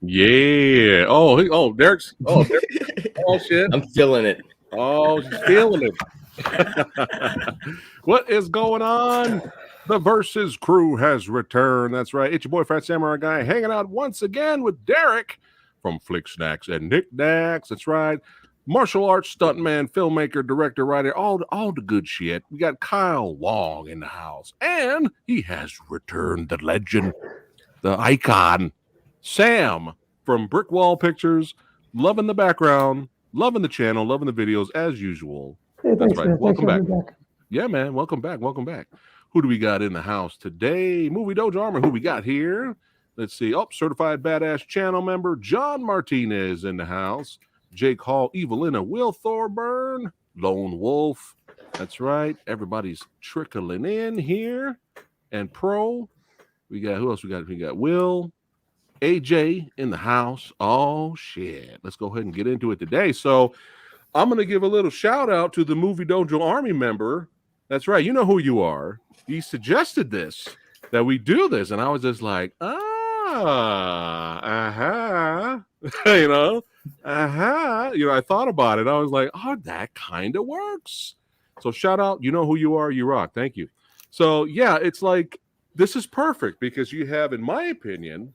Yeah. Oh, Derek's. Oh, Derek. Oh, shit. I'm feeling it. Oh, she's feeling it. What is going on? The Versus crew has returned. That's right. It's your boy, Fat Samurai Guy, hanging out once again with Derek from Flick Snacks and Knick Knacks. That's right. Martial arts stuntman, filmmaker, director, writer, all the good shit. We got Kyle Long in the house, and he has returned. The legend, the icon, Sam from Brick Wall Pictures. Loving the background, loving the channel, loving the videos as usual. Hey, That's thanks, right. man. Welcome Thanks back. for back. Yeah, man. Welcome back. Welcome back. Who do we got in the house today? Movie Dojo Armor. Who we got here? Let's see. Oh, certified badass channel member John Martinez in the house. Jake Hall, Evelina, Will Thorburn, Lone Wolf. That's right. Everybody's trickling in here. And Pro. We got who else we got? We got Will, AJ in the house. Oh shit. Let's go ahead and get into it today. So I'm going to give a little shout out to the Movie Dojo Army member. That's right. You know who you are. He suggested this, that we do this. And I was just like, you know, I thought about it. I was like, oh, that kind of works. So shout out. You know who you are. You rock. Thank you. So yeah, it's like, this is perfect because you have, in my opinion,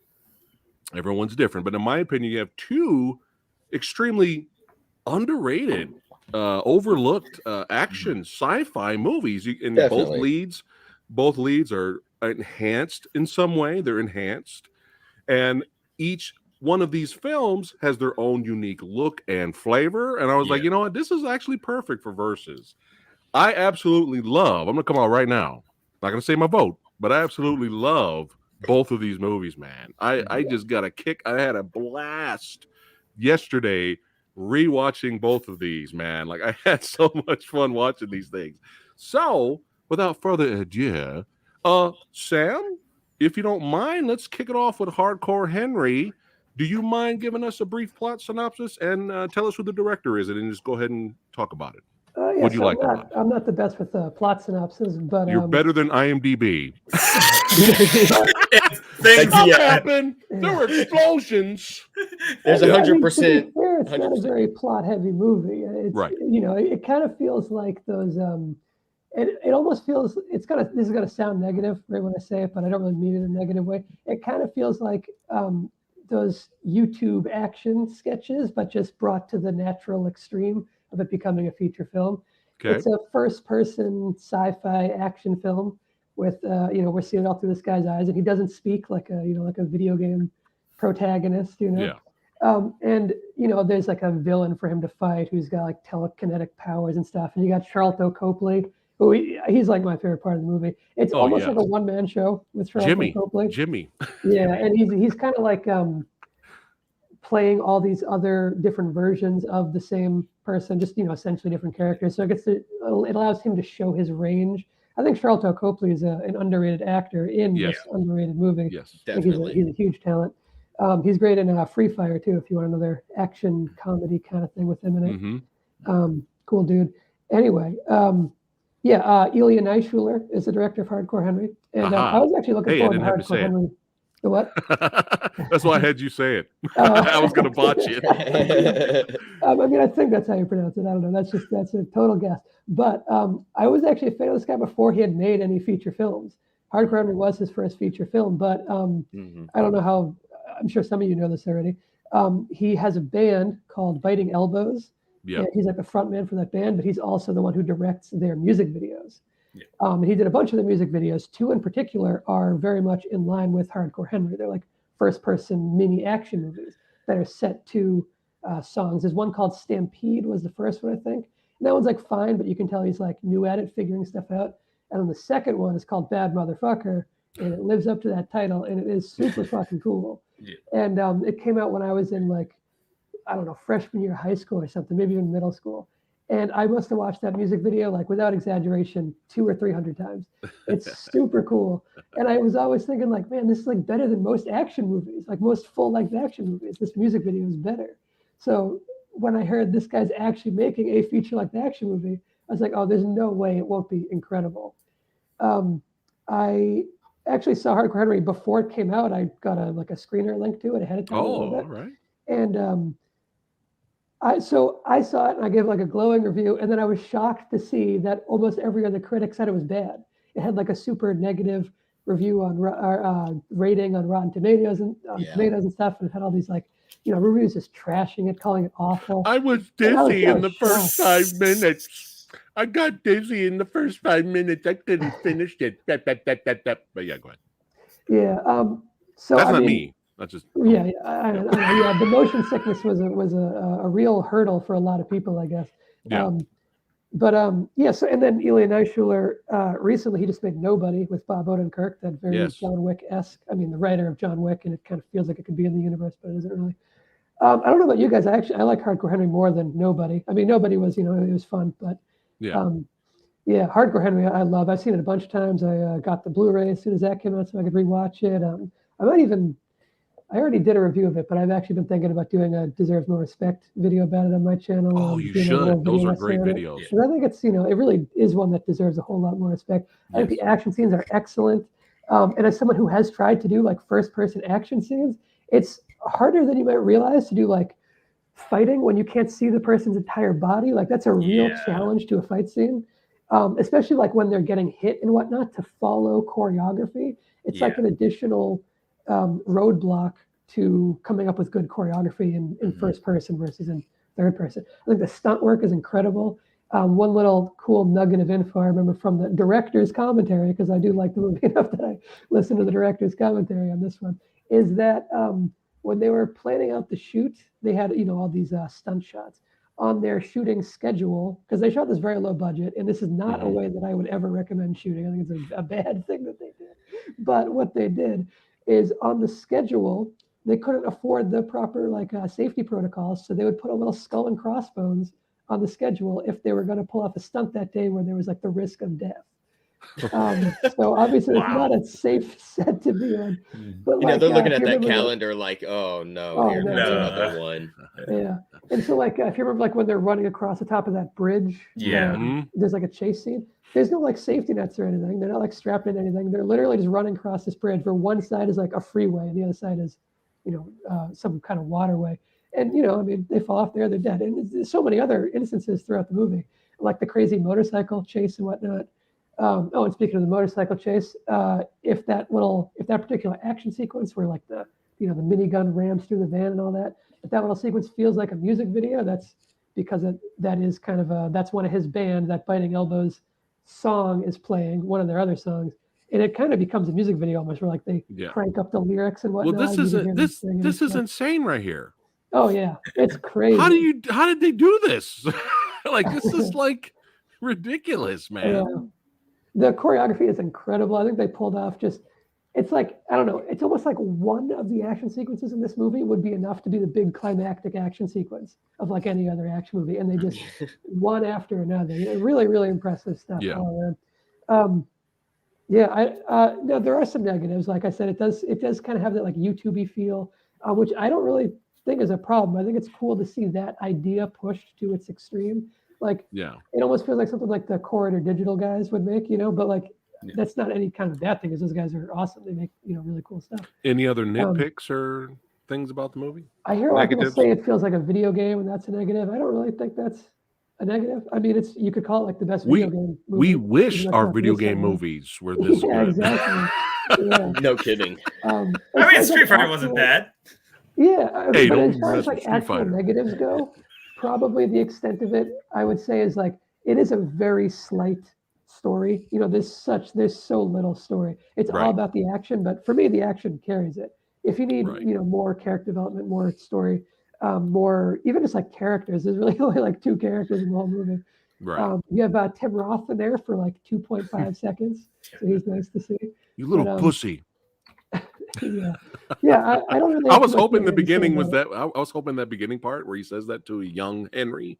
everyone's different, but in my opinion, you have two extremely underrated, overlooked action sci-fi movies. And Definitely. both leads are enhanced in some way. They're enhanced, and each one of these films has their own unique look and flavor. And I was like, you know what, this is actually perfect for Versus. I absolutely love. I'm gonna come out right now. Not gonna say my vote, but I absolutely love both of these movies, man. I just got a kick. I had a blast yesterday rewatching both of these, man. Like, I had so much fun watching these things. So, without further ado, Sam, if you don't mind, let's kick it off with Hardcore Henry. Do you mind giving us a brief plot synopsis and tell us who the director is, and then just go ahead and talk about it? Yeah, Would you so like to? I'm not the best with plot synopsis, but You're better than IMDb. Things happened. There were explosions. There's I mean, 100%. to be fair, it's not a 100%. very plot-heavy movie. It's, right. You know, it kind of feels like those. It almost feels this is gonna sound negative right when I say it, but I don't really mean it in a negative way. It kind of feels like those YouTube action sketches, but just brought to the natural extreme of it becoming a feature film. Okay. It's a first-person sci-fi action film with we're seeing it all through this guy's eyes, and he doesn't speak like a video game protagonist, Yeah. And there's like a villain for him to fight who's got like telekinetic powers and stuff, and you got Charlton Copley, who he's like my favorite part of the movie. It's almost like a one-man show with Charlton Copley. Jimmy. Yeah, and he's kind of like playing all these other different versions of the same person, just essentially different characters. So it allows him to show his range. I think Charlton Copley is an underrated actor in this underrated movie. Yes, definitely. He's a huge talent. He's great in Free Fire too. If you want another action comedy kind of thing with him in it, cool dude. Anyway, Ilya Neischuler is the director of Hardcore Henry, and I was actually looking forward to Hardcore Henry. The what? That's why I had you say it. I was going to botch it. I mean, I think that's how you pronounce it. I don't know. That's a total guess. But I was actually a fan of this guy before he had made any feature films. Hardcore Henry was his first feature film, but I don't know how. I'm sure some of you know this already. He has a band called Biting Elbows. Yeah. He's like the front man for that band, but he's also the one who directs their music videos. He did a bunch of the music videos. Two in particular are very much in line with Hardcore Henry. They're like first-person mini action movies that are set to songs. There's one called Stampede was the first one, I think. And that one's like fine, but you can tell he's like new at it, figuring stuff out. And then the second one is called Bad Motherfucker, and it lives up to that title, and it is super fucking cool. Yeah. And it came out when I was in freshman year of high school or something, maybe even middle school. And I must have watched that music video, like without exaggeration, 200 or 300 times. It's super cool. And I was always thinking, like, man, this is like better than most action movies, like most full-length action movies. This music video is better. So when I heard this guy's actually making a feature-length action movie, I was like, oh, there's no way it won't be incredible. I actually saw Hardcore Henry before it came out. I got a screener link to it ahead of time a little Oh, all bit, right. and I saw it and I gave like a glowing review, and then I was shocked to see that almost every other critic said it was bad. It had like a super negative review on rating on Rotten Tomatoes and Tomatoes and stuff, and it had all these like reviews just trashing it, calling it awful. I was And dizzy I in was the first shocked. 5 minutes. I got dizzy in the first 5 minutes. I couldn't finish it. But yeah, go ahead. Yeah. So That's I not mean, me. That's just yeah, I know. Yeah, the motion sickness was a real hurdle for a lot of people, I guess. yeah. But yeah. So and then Elia Neischuler recently he just made Nobody with Bob Odenkirk, that very Yes. John Wick-esque. I mean, the writer of John Wick, and it kind of feels like it could be in the universe, but it isn't really. I don't know about you guys. I like Hardcore Henry more than Nobody. I mean, Nobody was it was fun, but Yeah. yeah, Hardcore Henry I love. I've seen it a bunch of times. I got the Blu-ray as soon as that came out, so I could rewatch it. I might even. I already did a review of it, but I've actually been thinking about doing a Deserves More Respect video about it on my channel. Oh, you doing like a little should. Those video are essay great on it. videos. Because I think it's, it really is one that deserves a whole lot more respect. I think Yes. the action scenes are excellent. And as someone who has tried to do like first person action scenes, it's harder than you might realize to do like fighting when you can't see the person's entire body. Like that's a real challenge to a fight scene. Especially like when they're getting hit and whatnot, to follow choreography. It's like an additional roadblock to coming up with good choreography in first person versus in third person. I think the stunt work is incredible. One little cool nugget of info I remember from the director's commentary, because I do like the movie enough that I listen to the director's commentary on this one, is that when they were planning out the shoot, they had all these stunt shots on their shooting schedule, because they shot this very low budget, and this is not a way that I would ever recommend shooting. I think it's a bad thing that they did. But what they did is on the schedule, they couldn't afford the proper safety protocols, so they would put a little skull and crossbones on the schedule if they were going to pull off a stunt that day where there was like the risk of death. So obviously it's not a safe set to be on. But they're looking at that remember calendar like, oh no, here no, comes yeah. another one. Yeah. And so if you remember when they're running across the top of that bridge, there's like a chase scene. There's no safety nets or anything. They're not strapped in anything. They're literally just running across this bridge where one side is like a freeway and the other side is, some kind of waterway. And I mean, they fall off there, they're dead. And there's so many other instances throughout the movie, like the crazy motorcycle chase and whatnot. And speaking of the motorcycle chase, if that particular action sequence where the the minigun rams through the van and all that, if that little sequence feels like a music video, that's because that is kind of that's one of his band. That Biting Elbows song is playing, one of their other songs, and it kind of becomes a music video almost, where they crank up the lyrics and whatnot. Well, this is insane right here. Oh yeah, it's crazy. How did they do this? This is ridiculous, man. Yeah. The choreography is incredible. I think they pulled off it's I don't know, it's almost like one of the action sequences in this movie would be enough to be the big climactic action sequence of any other action movie. And they just one after another. Really, really impressive stuff. Yeah. No, there are some negatives. Like I said, it does kind of have that YouTube-y feel, which I don't really think is a problem. I think it's cool to see that idea pushed to its extreme. It almost feels like something like the Corridor Digital guys would make, but that's not any kind of bad thing, because those guys are awesome. They make, really cool stuff. Any other nitpicks or things about the movie? I hear a lot of people say it feels like a video game, and that's a negative. I don't really think that's a negative. I mean, you could call it the best video game movie. We wish our video game movies were this good. Exactly. Yeah. No kidding. I mean, Street Fighter wasn't bad. Yeah, hey, but as far as actual negatives go, probably the extent of it, I would say, is it is a very slight story. There's so little story. It's all about the action, but for me, the action carries it. If you need, more character development, more story, more even just characters, there's really only 2 characters in the whole movie. Right. You have Tim Roth in there for 2.5 seconds, so he's nice to see. You little pussy. Yeah. I don't really. I was hoping the beginning was that. I was hoping that beginning part where he says that to a young Henry.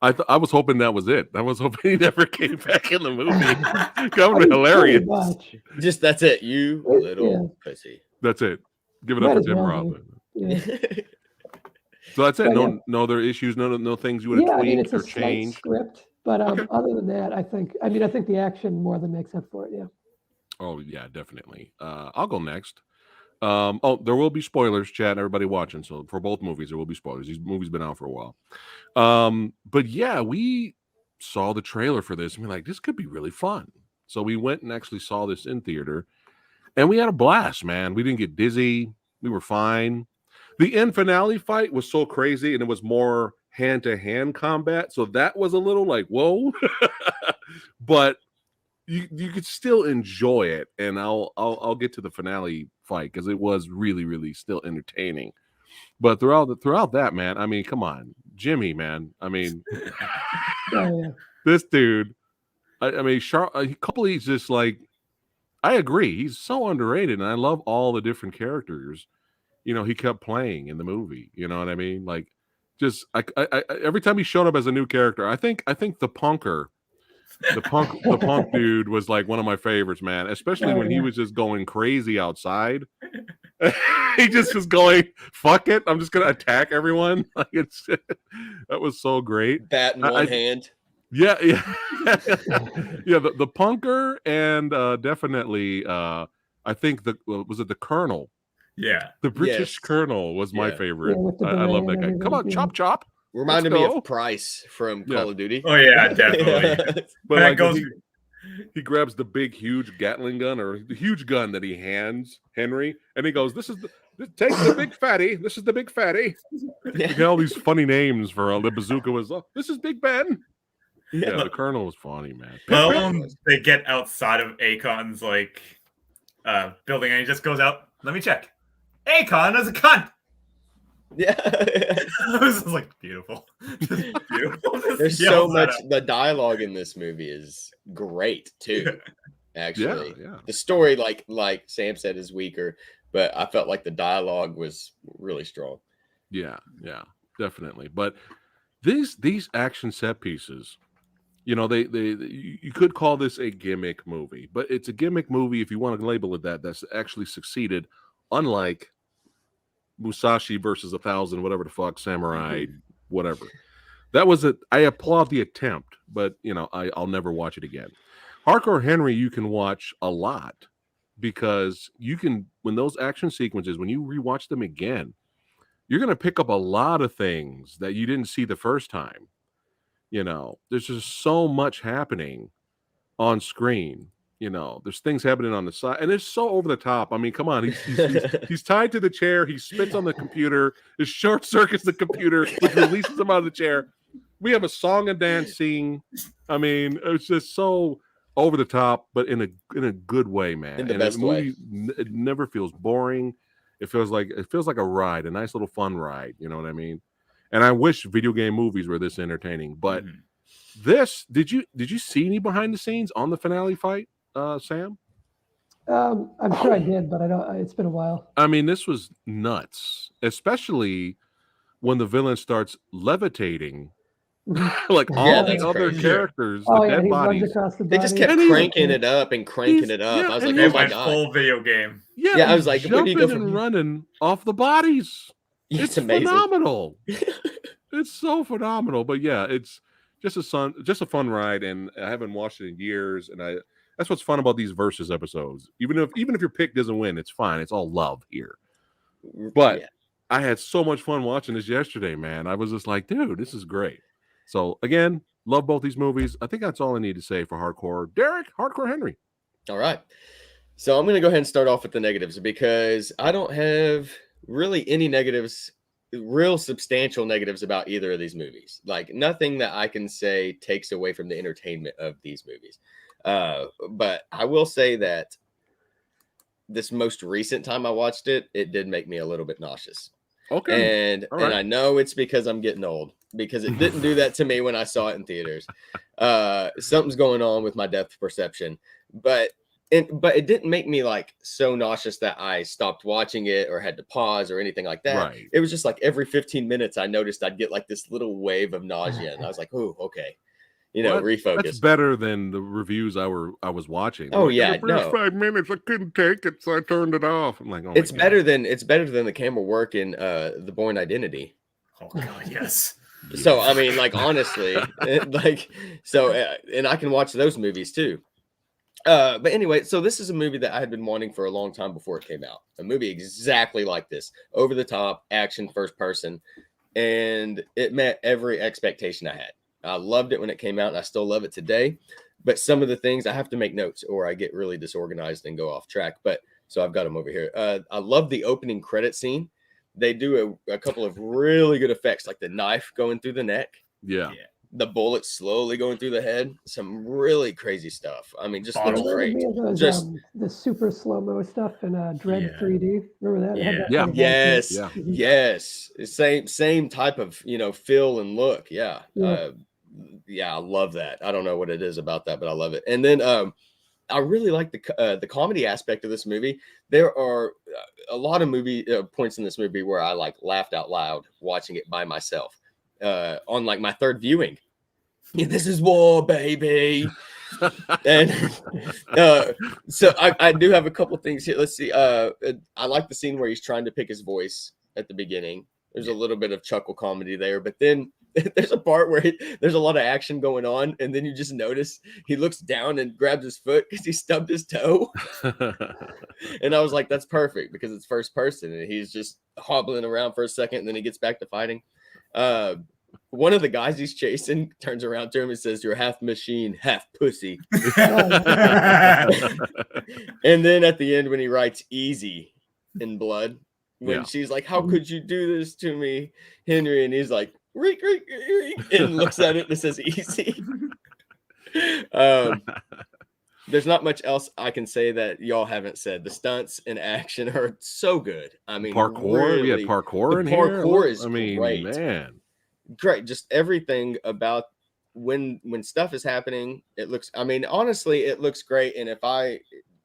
I was hoping that was it. I was hoping he never came back in the movie. That would be hilarious. Just that's it. You little pussy. That's it. Give it up for Tim Roth. Yeah. So that's it. No other issues. No things you would have tweaked or changed. Script, but other than that, I think the action more than makes up for it. Yeah. Oh yeah, definitely. I'll go next. There will be spoilers, chat. Everybody watching. So for both movies, there will be spoilers. These movies been out for a while. But yeah, we saw the trailer for this and we're like, this could be really fun. So we went and actually saw this in theater, and we had a blast, man. We didn't get dizzy. We were fine. The end finale fight was so crazy, and it was more hand-to-hand combat. So that was a little like, whoa. But you could still enjoy it, and I'll get to the finale fight because it was really, really still entertaining. But throughout that, man, I mean, come on, Jimmy, man. I mean, Oh, yeah. this dude. I mean, Copley's just like, I agree. He's so underrated, and I love all the different characters. He kept playing in the movie. You know what I mean? Like, just every time he showed up as a new character, I think the punker, the punk dude was like one of my favorites, man. Especially when he was just going crazy outside. He just was going, fuck it, I'm just gonna attack everyone. Like that was so great. Bat in one hand. Yeah. Yeah, the punker, and definitely I think was it the colonel? Yeah. The British Yes. colonel was my favorite. with the I love that beret guy. and Come on, everything, chop. Reminded Let's me go. of Price from Yeah. Call of Duty. Oh yeah, definitely. But That like goes. he grabs the big huge Gatling gun, or the huge gun that he hands Henry, and he goes, take the big fatty. This is the big fatty. Yeah. You get all these funny names for the bazooka was, this is Big Ben. Yeah, the colonel was funny, man. Well, they get outside of Akon's building, and he just goes out. Let me check. Akon is a cunt. Yeah. It was just like beautiful. Just beautiful. Just There's so yells much. at him. The dialogue in this movie is great too. Actually, Yeah. the story, like Sam said, is weaker, but I felt like the dialogue was really strong. Yeah, definitely. But these action set pieces, you could call this a gimmick movie, but it's a gimmick movie if you want to label it that. That's actually succeeded, unlike Musashi versus 1,000, whatever the fuck, samurai, whatever. That was I applaud the attempt, but I'll never watch it again. Hardcore Henry, you can watch a lot because when those action sequences, when you rewatch them again, you're going to pick up a lot of things that you didn't see the first time. There's just so much happening on screen. There's things happening on the side, and it's so over the top. I mean, come on, he's tied to the chair. He spits on the computer. It short circuits the computer, which releases him out of the chair. We have a song and dance scene. I mean, it's just so over the top, but in a good way, man. In the best way. It never feels boring. It feels like a ride, a nice little fun ride. You know what I mean? And I wish video game movies were this entertaining. But this, did you see any behind the scenes on the finale fight, Sam? I'm sure I did, but I don't. It's been a while. I mean, this was nuts, especially when the villain starts levitating. Like all the other crazy. characters, Oh the yeah, dead he runs bodies. across the They body. just kept cranking it up and cranking it up. Yeah, I was and like, he's oh my Went god. full video game. Yeah, I was like, when do you jumping go from- and running off the bodies. It's amazing. Phenomenal. It's so phenomenal. But yeah, it's just a fun ride, and I haven't watched it in years. And that's what's fun about these versus episodes. Even if your pick doesn't win, it's fine. It's all love here. But Yeah. I had so much fun watching this yesterday, man. I was just like, dude, this is great. So again, love both these movies. I think that's all I need to say for Hardcore. Derek, Hardcore Henry. All right. So I'm going to go ahead and start off with the negatives because I don't have really any negatives, real substantial negatives about either of these movies. Like nothing that I can say takes away from the entertainment of these movies. But I will say that this most recent time I watched it, it did make me a little bit nauseous. Okay. And All right. I know it's because I'm getting old because it didn't do that to me when I saw it in theaters. Something's going on with my depth perception, but it didn't make me like so nauseous that I stopped watching it or had to pause or anything like that. Right. It was just like every 15 minutes I noticed I'd get like this little wave of nausea, and I was like, "Oh, okay." Refocus. That's better than the reviews I was watching. Oh, like, yeah, the first no. 5 minutes I couldn't take it, so I turned it off. I'm like, oh, It's my better than the camera work in The Bourne Identity. Oh god, yes. So I mean, like honestly, and I can watch those movies too. But anyway, so this is a movie that I had been wanting for a long time before it came out. A movie exactly like this, over the top, action, first person, and it met every expectation I had. I loved it when it came out, and I still love it today. But some of the things I have to make notes, or I get really disorganized and go off track. But so I've got them over here. I love the opening credit scene. They do a couple of really good effects, like the knife going through the neck. Yeah. The bullet slowly going through the head. Some really crazy stuff. I mean, just looks Bottle. great. Me of those, Just the super slow-mo stuff in Dread Yeah. 3D. Remember that? It had that Yeah. kind of vibe to it. yes, Yeah. yes, same type of feel and look. Yeah, Yeah. I love that. I don't know what it is about that, but I love it. And then I really like the comedy aspect of this movie. There are a lot of movie points in this movie where I like laughed out loud watching it by myself on like my third viewing. This is war, baby. And so I do have a couple things here. Let's see. I like the scene where he's trying to pick his voice at the beginning. There's a little bit of chuckle comedy there, but then there's a part where there's a lot of action going on, and then you just notice he looks down and grabs his foot because he stubbed his toe. And I was like, that's perfect because it's first person, and he's just hobbling around for a second, and then he gets back to fighting. One of the guys he's chasing turns around to him and says, "You're half machine, half pussy." And then at the end, when he writes "easy" in blood, when she's like, "How could you do this to me, Henry?" and he's like, "Reek, reek, reek," and looks at it and it says "easy." There's not much else I can say that y'all haven't said. The stunts and action are so good. I mean, Parkour. We had really, parkour in the here. parkour is I mean, great. man. Great. Just everything about when stuff is happening, it looks, I mean, honestly, it looks great. And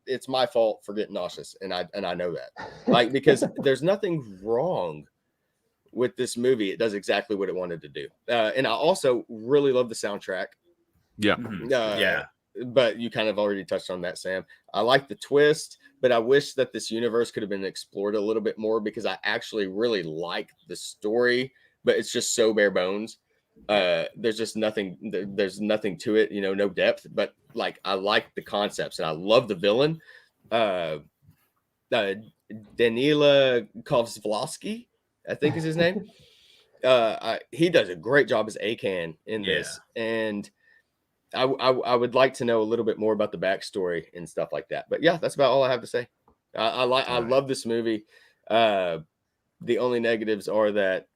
it's my fault for getting nauseous. And I know that, like, because there's nothing wrong with this movie. It does exactly what it wanted to do. And I also really love the soundtrack. Yeah. Yeah. But you kind of already touched on that, Sam. I like the twist, but I wish that this universe could have been explored a little bit more because I actually really like the story, but it's just so bare bones. There's just nothing. There's nothing to it, no depth. But like, I like the concepts, and I love the villain, Danila Kovsvlosky, I think is his name. He does a great job as Akan in this, and I would like to know a little bit more about the backstory and stuff like that. But yeah, that's about all I have to say. I love this movie. The only negatives are that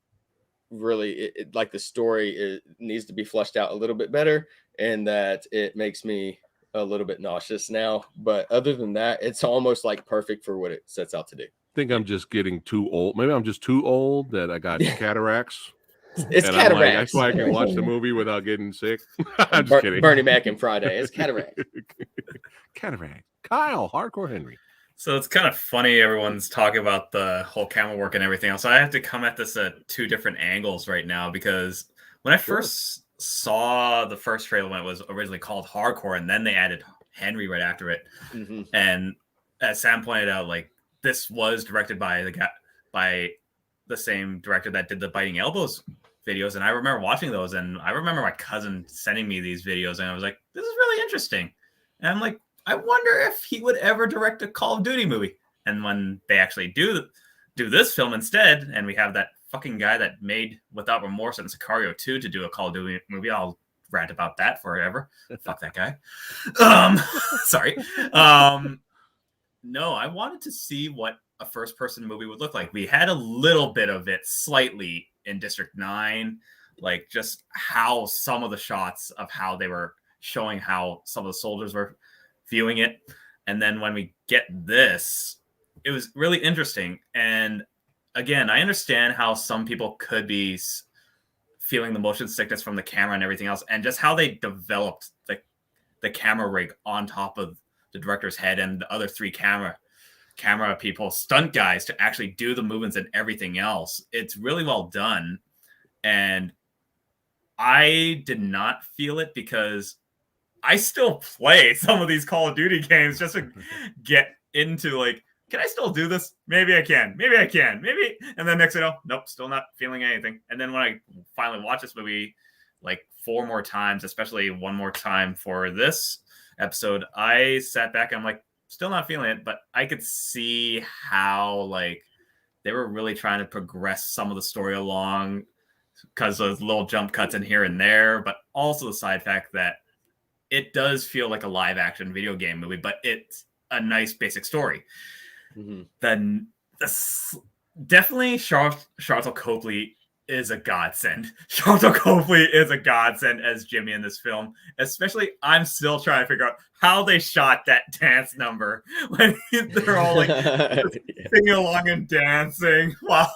really like the story needs to be fleshed out a little bit better, and that it makes me a little bit nauseous now. But other than that, it's almost like perfect for what it sets out to do. I think I'm just getting too old. Maybe I'm just too old that I got cataracts. It's and cataracts. I'm like, that's why I can watch the movie without getting sick. I'm just kidding. Bernie Mac and Friday. It's cataract. Cataract. Kyle, Hardcore Henry. So it's kind of funny everyone's talking about the whole camera work and everything else. So I have to come at this at two different angles right now, because when I first saw the first trailer when it was originally called Hardcore, and then they added Henry right after it. Mm-hmm. And as Sam pointed out, like, this was directed by the same director that did the Biting Elbows videos. And I remember watching those, and I remember my cousin sending me these videos, and I was like, this is really interesting. And I'm like, I wonder if he would ever direct a Call of Duty movie. And when they actually do this film instead, and we have that fucking guy that made Without Remorse and Sicario 2 to do a Call of Duty movie, I'll rant about that forever. Fuck that guy. Sorry. No, I wanted to see what a first-person movie would look like. We had a little bit of it slightly in District 9, like just how some of the shots of how they were showing how some of the soldiers were viewing it. And then when we get this, it was really interesting. And again, I understand how some people could be feeling the motion sickness from the camera and everything else, and just how they developed the camera rig on top of the director's head and the other three camera people, stunt guys, to actually do the movements and everything else. It's really well done. And I did not feel it because I still play some of these Call of Duty games just to get into, like, can I still do this? Maybe I can. Maybe I can. Maybe. And then next thing, nope, still not feeling anything. And then when I finally watch this movie like 4 more times, especially one more time for this episode, I sat back and I'm like, still not feeling it, but I could see how like they were really trying to progress some of the story along because of little jump cuts in here and there, but also the side fact that it does feel like a live action video game movie, but it's a nice basic story. Then definitely Charlotte Copley is a godsend. Charlotte Copley is a godsend as Jimmy in this film. Especially, I'm still trying to figure out how they shot that dance number when they're all like singing along and dancing. Wow.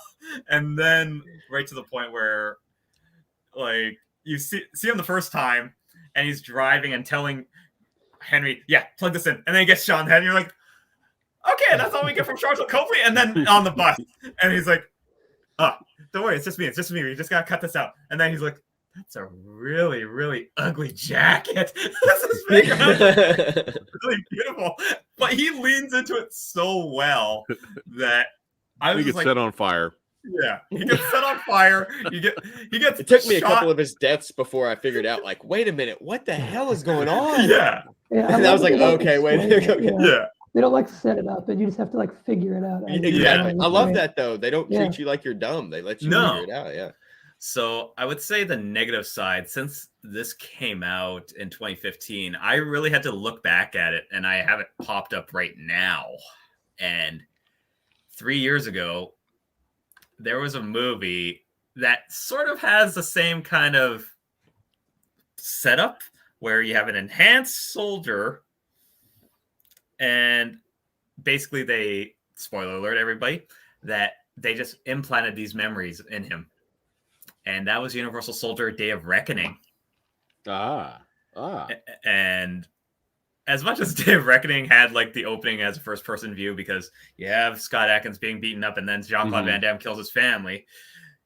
And then right to the point where like you see him the first time and he's driving and telling Henry, yeah, plug this in. And then he gets shot in the head and you're like, okay, that's all we get from Charlotte Copley. And then on the bus and he's like, don't worry, it's just me. We just gotta cut this out. And then he's like, that's a really, really ugly jacket. This is really beautiful. But he leans into it so well that I was he gets like, set on fire. Yeah, he gets set on fire. He gets. It took me a couple of his deaths before I figured out, like, wait a minute, what the hell is going on? Yeah. And I was like, okay, wait. Yeah. They don't like set it up, and you just have to like figure it out. Exactly. I love that though. They don't treat you like you're dumb. They let you figure it out. Yeah. So I would say the negative side, since this came out in 2015, I really had to look back at it, and I have it popped up right now. And 3 years ago, there was a movie that sort of has the same kind of setup where you have an enhanced soldier and basically they, spoiler alert everybody, that they just implanted these memories in him. And that was Universal Soldier Day of Reckoning. And as much as Day of Reckoning had like the opening as a first person view because you have Scott Adkins being beaten up and then Jean-Claude Van Damme kills his family.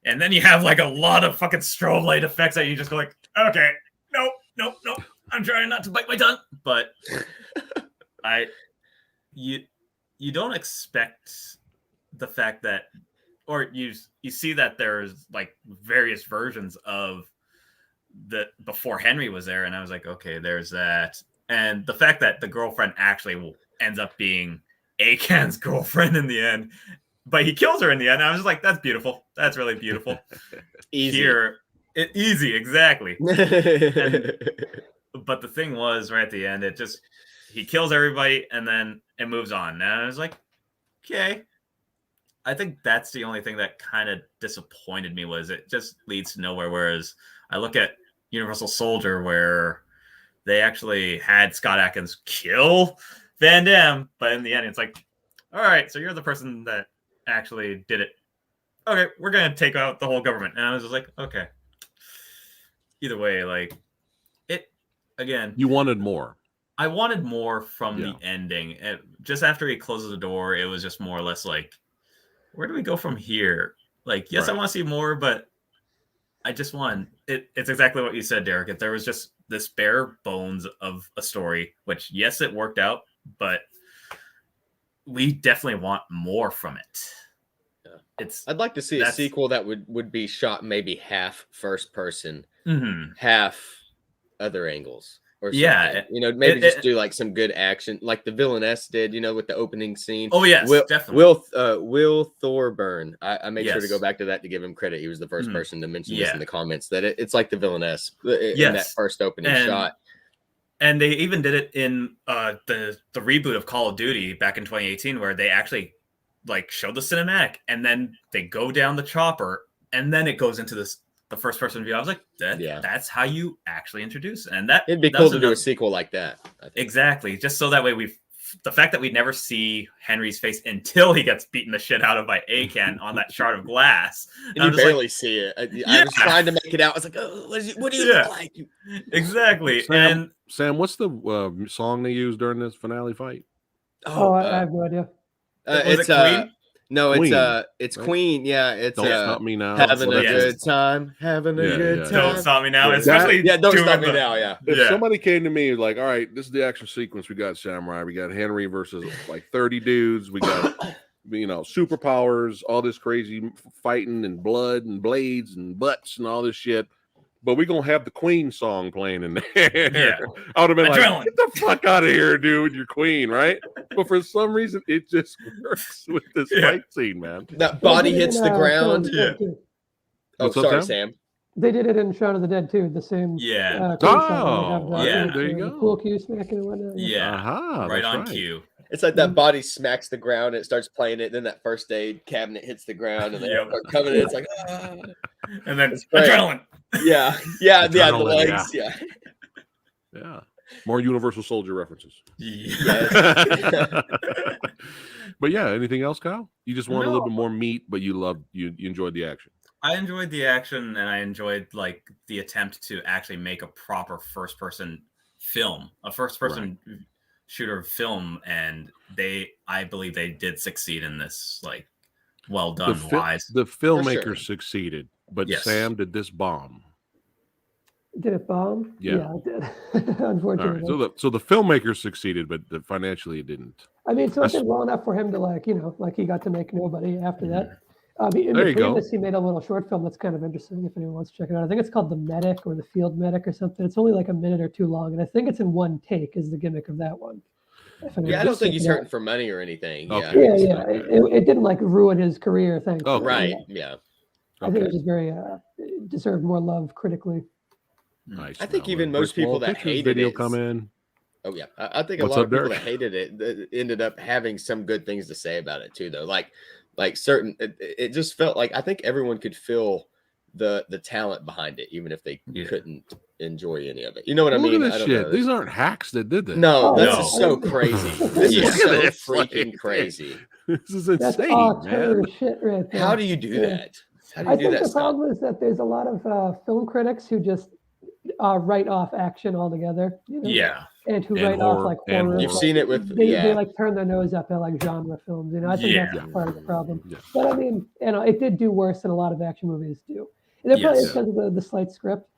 And then you have like a lot of fucking strobe light effects that you just go like, okay, nope. I'm trying not to bite my tongue. But you don't expect the fact that, or you see that there's like various versions of the before Henry was there. And I was like, okay, there's that. And the fact that the girlfriend actually ends up being Akan's girlfriend in the end, but he kills her in the end. I was just like, that's beautiful. That's really beautiful. Easy. Easy, exactly. But the thing was, right at the end, he kills everybody and then it moves on. And I was like, okay. I think that's the only thing that kind of disappointed me was it just leads to nowhere. Whereas I look at Universal Soldier where they actually had Scott Adkins kill Van Damme, but in the end, it's like, all right, so you're the person that actually did it. Okay, we're going to take out the whole government. And I was just like, okay. Either way, like, again. You wanted more. I wanted more from the ending. Just after he closes the door, it was just more or less like, where do we go from here? Like, yes, I want to see more, but I just want it's exactly what you said, Derek. If there was just this bare bones of a story, which yes, it worked out, but we definitely want more from it. Yeah. I'd like to see a sequel that would be shot maybe half first person, half other angles. Or something. Yeah, maybe just do like some good action, like the Villainess did, with the opening scene. Oh yes, definitely. Will Thorburn. I made sure to go back to that to give him credit. He was the first person to mention this in the comments that it's like the Villainess in that first opening shot. And they even did it in the reboot of Call of Duty back in 2018, where they actually like showed the cinematic, and then they go down the chopper, and then it goes into the first person view. I was like, that's how you actually introduce it. And it'd be cool to do a sequel like that. Exactly. Just so that way the fact that we never see Henry's face until he gets beaten the shit out of by Akan on that shard of glass. And you barely see it. I was trying to make it out. I was like, oh, what do you look like? Exactly. Sam, what's the song they used during this finale fight? I have no idea. It's Queen? No, Queen, it's right? Queen. Yeah, it's Don't Stop Me Now. Having a good time. Having a good time. Don't Stop Me Now. Especially Don't Stop Me Now. Yeah. If somebody came to me like, all right, this is the action sequence. We got Samurai. We got Henry versus like 30 dudes. We got superpowers, all this crazy fighting and blood and blades and butts and all this shit. but we're gonna have the Queen song playing in there. Yeah. I would have been Adrenaline. like, get the fuck out of here, dude. You're Queen, right? But for some reason, it just works with this fight scene, man. That body hits the ground. Yeah. Oh, What's up, sorry, Sam? Sam. They did it in Shaun of the Dead too. The same. Yeah. Queen song where they have yeah. There you the go. pool cue smacking and whatnot. Yeah. Aha, Right that's on cue. It's like that body smacks the ground, and it starts playing it. Then that first aid cabinet hits the ground, and they Yep. start coming in. It's like, ah. And then It's great. adrenaline. Yeah, yeah, the Adrenaline, legs, yeah. Yeah. More Universal Soldier references. Yeah. But yeah, anything else, Kyle? You just want a No. little bit more meat, but you enjoyed the action. I enjoyed the action, and I enjoyed like the attempt to actually make a proper first-person film, a first-person shooter film, and I believe they did succeed in this. Like, well done, wise. The filmmaker succeeded, but Yes. Sam, did this bomb? Did it bomb? Yeah. It did. Unfortunately. All right, so the filmmaker succeeded, but financially it didn't. I mean, so it did well enough for him to like he got to make Nobody after that. In There you between go. this, he made a little short film that's kind of interesting if anyone wants to check it out. I think it's called The Medic or The Field Medic or something. It's only like a minute or two long, and I think it's in one take is the gimmick of that one. Yeah, I don't think he's hurting for money or anything. Okay. Yeah. It didn't like ruin his career, thankfully. Oh, Right, yeah. I think it was just very deserved more love critically. Nice. I think Now, even when most people Small that Pictures hated video it come in. Oh yeah, I think a What's lot up, of people Derek? that hated it that ended up having some good things to say about it too, though. Like certain, it just felt like I think everyone could feel the talent behind it, even if they couldn't enjoy any of it. You know what I mean? Look at I this don't shit. know. These aren't hacks that did this. No, this No. is so crazy. This Look is at so this, freaking like, crazy. This is That's insane, auteur man. shit right there. How do you do that? How do I you do think that the stuff? problem is that there's a lot of film critics who just write off action altogether. Yeah. And who And write off horror, like and horror. You've horror. seen it with They like turn their nose up at like genre films. I think Yeah. that's part of the problem. Yeah. But I mean, it did do worse than a lot of action movies do. And it probably is Yes. because of the slight script.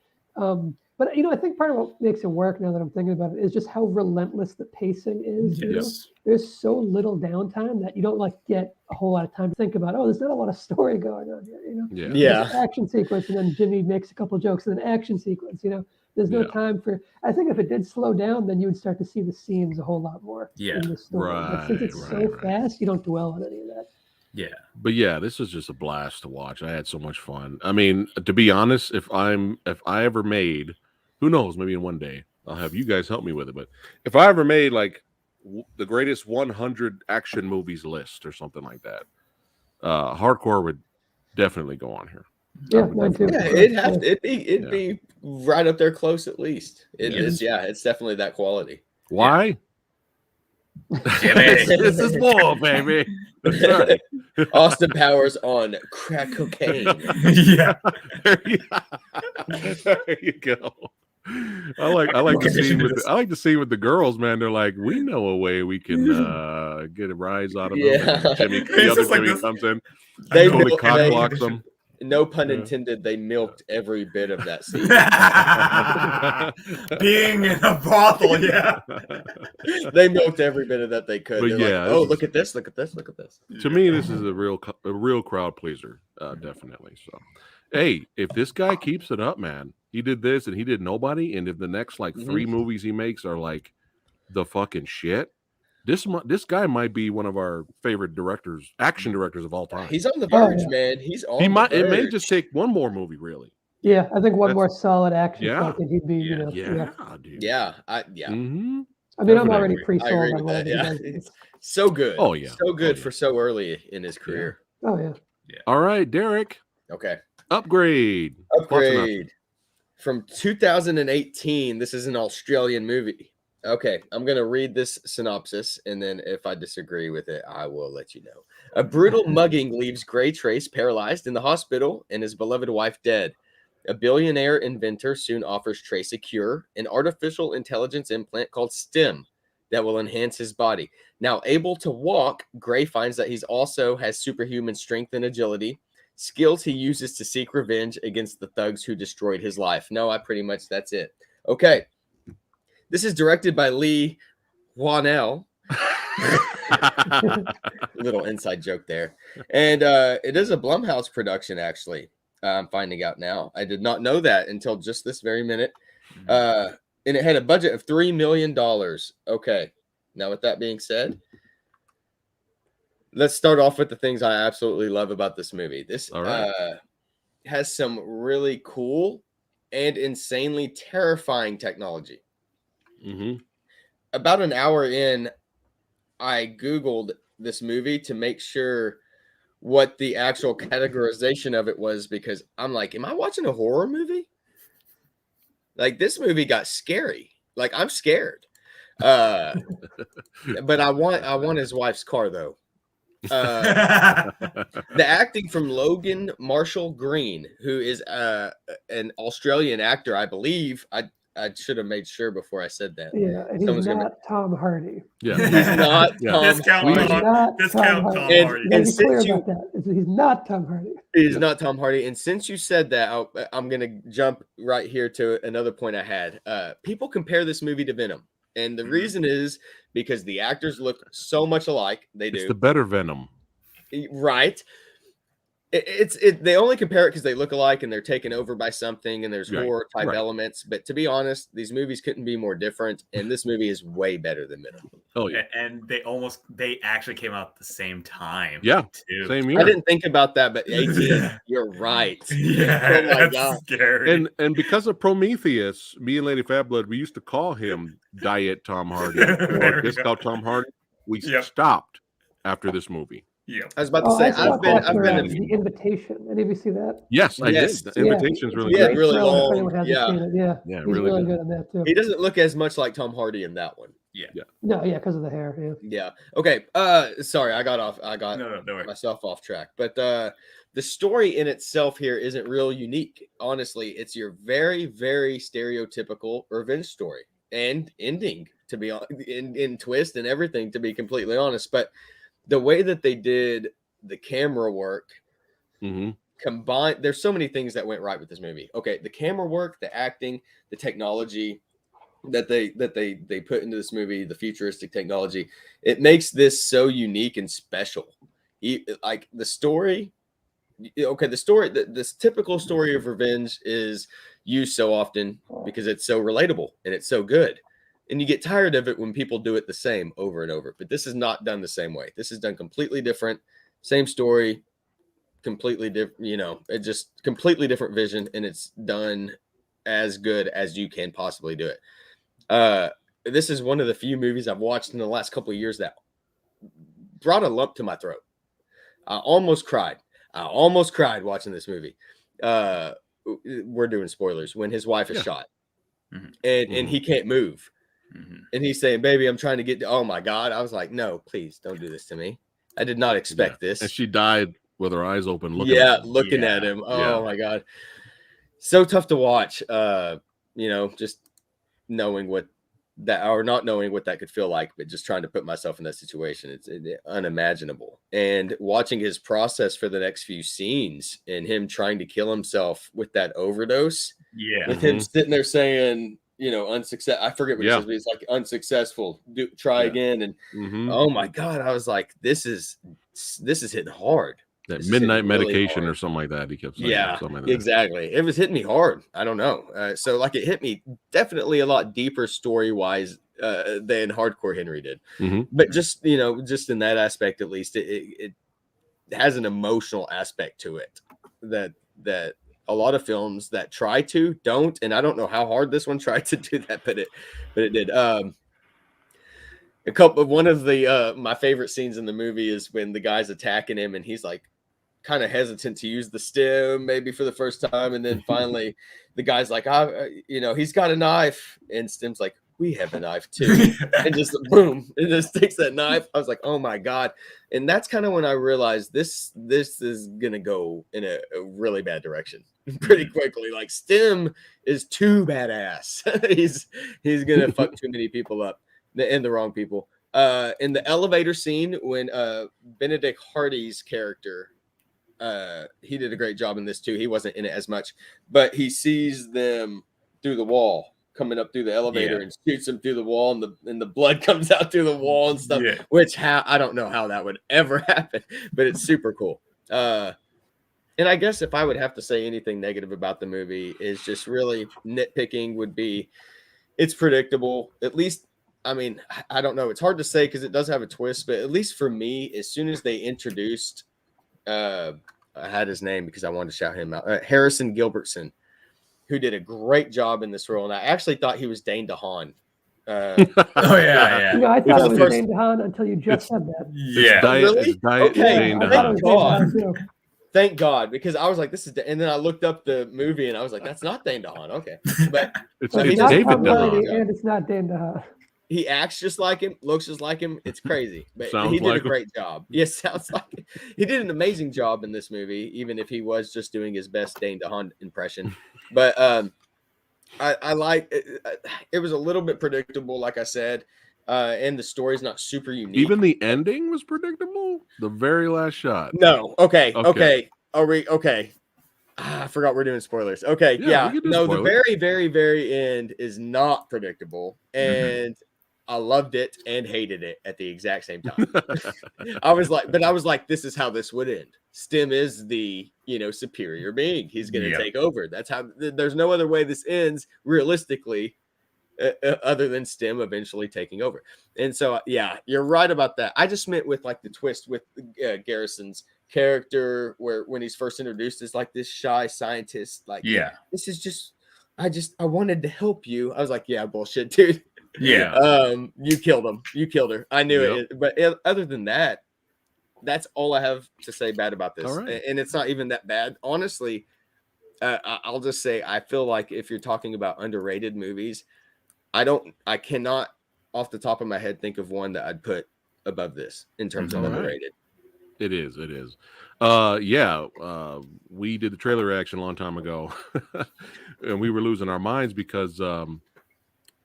But I think part of what makes it work now that I'm thinking about it is just how relentless the pacing is. Yes. There's so little downtime that you don't like get a whole lot of time to think about. Oh, there's not a lot of story going on here. Yeah. Yeah. There's an action sequence, and then Jimmy makes a couple jokes, and then action sequence. There's no Yeah. time for. I think if it did slow down, then you would start to see the scenes a whole lot more Yeah. in the story. But since it's so Right. fast, you don't dwell on any of that. Yeah. But yeah, this is just a blast to watch. I had so much fun. I mean, to be honest, if I ever made, who knows, maybe in one day I'll have you guys help me with it. But if I ever made like the greatest 100 action movies list or something like that, hardcore would definitely go on here. Yeah, mine too. Yeah, it'd be right up there close at least. Yes. It's definitely that quality. Why? Jimmy. This is bull, baby. Sorry. Austin Powers on crack cocaine. Yeah. There you go. I like the scene with the girls, man. They're like, we know a way we can get a rise out of them. Yeah. And Jimmy, It's the other just like Jimmy this- comes in, They totally milk- cock they- blocks them. No pun Yeah. intended. They milked every bit of that scene. Being in a brothel, yeah. They milked every bit of that they could. But They're yeah, like, oh, this look at this! Look at this! Look at this! To me, this is a real crowd pleaser, definitely. So, hey, if this guy keeps it up, man, he did this and he did Nobody, and if the next like 3 movies he makes are like the fucking shit, this guy might be one of our favorite action directors of all time. He's on the verge, man. He's on. He might. The It may verge. just take one more movie, really. Yeah, I think one That's- more solid action Yeah. flick and he'd be, Yeah, dude. Yeah, Mm-hmm. I mean, I'm Definitely. already I pre-sold agree on with whatever that. he Yeah, does. so good. Oh, yeah. so good Oh, yeah. for so early in his career. Oh yeah. All right, Derek. Okay, Upgrade. What's enough? upgrade from 2018. This is an Australian movie. Okay, I'm gonna read this synopsis, and then if I disagree with it, I will let you know. A brutal mugging leaves Gray Trace paralyzed in the hospital and his beloved wife dead. A billionaire inventor soon offers Trace a cure, an artificial intelligence implant called STEM that will enhance his body. Now able to walk, Gray finds that he's also has superhuman strength and agility, skills he uses to seek revenge against the thugs who destroyed his life. No, that's it. Okay. This is directed by Lee Whannell. Little inside joke there. And it is a Blumhouse production, actually. I'm finding out now. I did not know that until just this very minute. Mhm. And it had a budget of $3 million. Okay. Now, with that being said, let's start off with the things I absolutely love about this movie. This All right. has some really cool and insanely terrifying technology. Mm-hmm. About an hour in, I Googled this movie to make sure what the actual categorization of it was, because I'm like, am I watching a horror movie? Like, this movie got scary. Like, I'm scared. But I want his wife's car though. The acting from Logan Marshall Green, who is an Australian actor, I believe. I should have made sure before I said that. Yeah, and he's Someone's gonna not Tom Hardy. Yeah. He's not Yeah. Tom Discount He's Hardy. not Discount Tom Tom Hardy. Hardy. You gotta And be clear since you- about that. He's not Tom Hardy. He's Yeah. not Tom Hardy. And since you said that, I'm going to jump right here to another point I had. People compare this movie to Venom. And the Mhm. reason is because the actors look so much alike. They It's do. the better Venom. Right. They only compare it because they look alike and they're taken over by something and there's Right, horror type right. elements. But to be honest, these movies couldn't be more different. And this movie is way better than Venom. Oh yeah. And they actually came out at the same time. Yeah. Too. Same I year. didn't think about that, but 18, you're right. Yeah, Oh my that's God. scary. And because of Prometheus, me and Lady Fat Blood, we used to call him Diet Tom Hardy There or we Discount go. Tom Hardy. We Yep. stopped after this movie. Yeah. I was about to Oh, say, I saw I've been The Invitation. Any of you see that? Yes, I Yes. did. The invitation's really Yeah, good. really trailer long, for anyone who hasn't yeah. seen it. Yeah, Yeah, he's really really good. good in that too. He doesn't look as much like Tom Hardy in that one. No, yeah, because of the hair. Yeah. Yeah. Okay. Sorry, I got No worries. myself off track. But the story in itself here isn't real unique. Honestly, it's your very, very stereotypical revenge story and ending, to be in twist and everything, to be completely honest. But the way that they did the camera work Mm-hmm. combined, there's so many things that went right with this movie. Okay, the camera work, the acting, the technology that they put into this movie, the futuristic technology, it makes this so unique and special. Like the story, okay, this typical story of revenge is used so often because it's so relatable and it's so good, and you get tired of it when people do it the same over and over. But this is not done the same way. This is done completely different. Same story, completely different. It just completely different vision, and it's done as good as you can possibly do it. This is one of the few movies I've watched in the last couple of years that brought a lump to my throat. I almost cried watching this movie. We're doing spoilers. When his wife is shot, and he can't move, and he's saying, "Baby, I'm trying to get to." Oh my God! I was like, "No, please don't do this to me." I did not expect this. And she died with her eyes open, looking looking at him. at him. Oh my God, so tough to watch. Just knowing what that, or not knowing what that could feel like, but just trying to put myself in that situation, it's unimaginable. And watching his process for the next few scenes and him trying to kill himself with that overdose, with him sitting there saying, unsuccess. I forget what he says, but he's like, unsuccessful, try again. And oh my God, I was like, this is hitting hard. That This is midnight hitting really medication hard. or something like that. He kept saying. Yeah, something like that. exactly. It was hitting me hard. I don't know. So like it hit me definitely a lot deeper story wise than Hardcore Henry did. But just in that aspect, at least it has an emotional aspect to it that a lot of films that try to don't. And I don't know how hard this one tried to do that, but it did. One of the my favorite scenes in the movie is when the guy's attacking him and he's like kind of hesitant to use the stem maybe for the first time, and then finally the guy's like, he's got a knife, and Stem's like, we have a knife too, and just boom, it just takes that knife. I was like, oh my God. And that's kind of when I realized this is gonna go in a really bad direction pretty quickly. Like Stem is too badass. he's gonna fuck too many people up, and the wrong people. In the elevator scene when Benedict Hardy's character, he did a great job in this too. He wasn't in it as much, but he sees them through the wall coming up through the elevator and shoots them through the wall, and the blood comes out through the wall and stuff. Which I don't know how that would ever happen, but it's super cool. And I guess if I would have to say anything negative about the movie, is just really nitpicking would be it's predictable. At least, I mean, I don't know. It's hard to say because it does have a twist, but at least for me, as soon as they introduced, I had his name because I wanted to shout him out, Harrison Gilbertson, who did a great job in this role. And I actually thought he was Dane DeHaan. Oh yeah. You know, I For thought the it was first- Dane DeHaan until you just said that. Yeah. Diet, Really? it's diet Okay. Dane I thought it DeHaan. was Dane God. DeHaan too. Thank God, because I was like, this is, and then I looked up the movie and I was like, that's not Dane DeHaan. Okay. But It's, So he it's it's not does- David Tom Hardy, DeHaan. and it's not Dane DeHaan. he acts just like him, looks just like him. It's crazy, but Sounds he did like a him. great job. Yes, sounds like it. He did an amazing job in this movie, even if he was just doing his best Dane DeHaan impression. But I like it was a little bit predictable, like I said, and the story's not super unique. Even the ending was predictable. The very last shot. No, okay. Okay. Are we okay? I forgot we're doing spoilers. Okay, Yeah, yeah. we can do No, the spoilers. very, very, very end is not predictable, and I loved it and hated it at the exact same time. I was like, this is how this would end. Stim is the superior being. He's going to Yeah. take over. That's how. There's no other way this ends realistically, other than Stim eventually taking over. And so, yeah, you're right about that. I just meant with like the twist with Garrison's character, where when he's first introduced as like this shy scientist, like, Yeah. this is just, I wanted to help you. I was like, yeah, bullshit, dude. Yeah. You killed him. You killed her. I knew Yep. it. But other than that, that's all I have to say bad about this. All right. And it's not even that bad. Honestly, I'll just say I feel like if you're talking about underrated movies, I cannot off the top of my head think of one that I'd put above this in terms of All right. underrated. It is. We did the trailer reaction a long time ago, and we were losing our minds because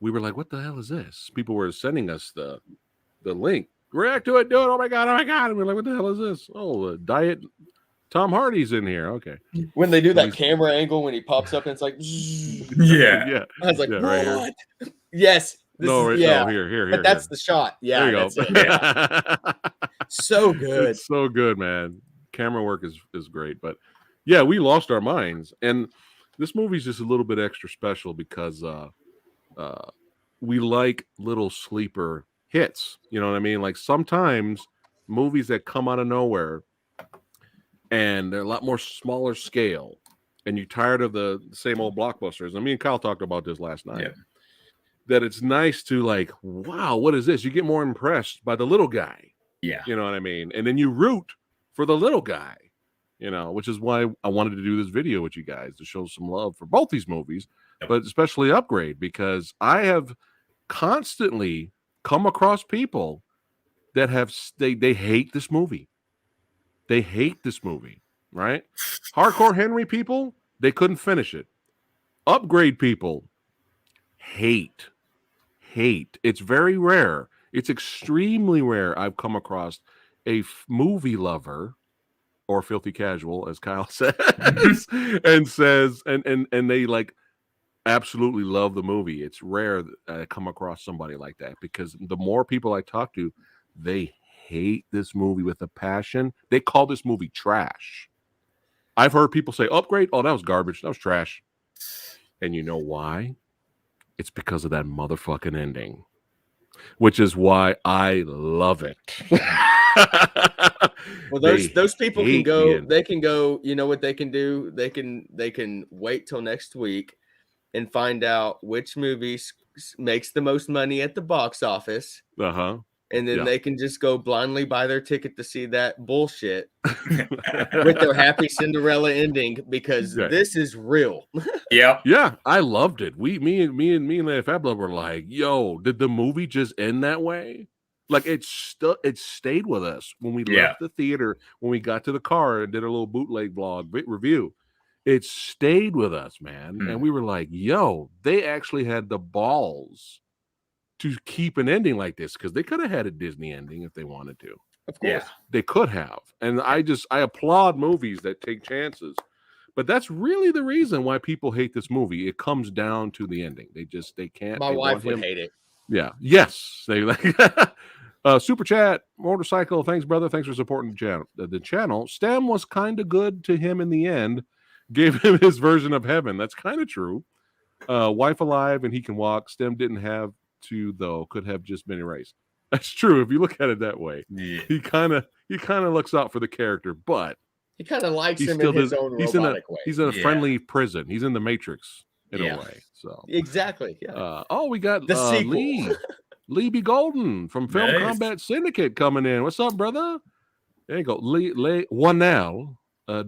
we were like, "What the hell is this?" People were sending us the link. React to it, do it. Oh my god! And we're like, "What the hell is this?" Oh, Diet Tom Hardy's in here. Okay. When they do that He's- camera angle when he pops up and it's like, Yeah. Yeah. I was like, Yeah, what? right here. Yes. This is, yeah. No, here. But that's the shot. Yeah. There you go. That's it. Yeah. So good. It's so good, man. Camera work is great, but yeah, we lost our minds, and this movie's just a little bit extra special because we like little sleeper hits. You know what I mean? Like sometimes movies that come out of nowhere and they're a lot more smaller scale, and you're tired of the same old blockbusters. I mean, Kyle talked about this last night. Yeah. That it's nice to like, wow, what is this? You get more impressed by the little guy. Yeah. You know what I mean? And then you root for the little guy, which is why I wanted to do this video with you guys to show some love for both these movies, Yep. but especially Upgrade, because I have constantly come across people that have they hate this movie. They hate this movie, right? Hardcore Henry people, they couldn't finish it. Upgrade people hate. It's very rare. It's extremely rare I've come across a movie lover or filthy casual, as Kyle says, and they like absolutely love the movie. It's rare that I come across somebody like that, because the more people I talk to, they hate this movie with a passion. They call this movie trash. I've heard people say, Upgrade, oh, that was garbage. That was trash. And you know why? It's because of that motherfucking ending, which is why I love it. Well, those people can hate the go. ending. They can go. You know what they can do? They can wait till next week and find out which movie makes the most money at the box office, Uh-huh. and then Yeah. they can just go blindly buy their ticket to see that bullshit with their happy Cinderella ending, because Yeah. this is real. Yep. Yeah, I loved it. Me and the Fat Blood were like, yo, did the movie just end that way? Like it stayed with us when we Yeah. left the theater, when we got to the car and did a little bootleg vlog review. It stayed with us, man. Mm. And we were like, yo, they actually had the balls to keep an ending like this, because they could have had a Disney ending if they wanted to. Of course. Yeah. They could have. And I applaud movies that take chances. But that's really the reason why people hate this movie. It comes down to the ending. They can't. My they wife want would him- hate it. Yeah. Yes. They like Super chat, Motorcycle. Thanks, brother. Thanks for supporting the channel. Stem was kind of good to him in the end. Gave him his version of heaven. That's kind of true. Wife alive and he can walk. Stem didn't have to though. Could have just been erased. That's true if you look at it that way. Yeah. He kind of looks out for the character, but He kind of likes he him still in his does. own He's robotic way. He's in a Yeah. friendly prison. He's in the Matrix in Yeah. a way. So Exactly. Yeah. we got The sequel. Lee B. Golden from Film Nice. Combat Syndicate coming in. What's up, brother? There you go. Lee one now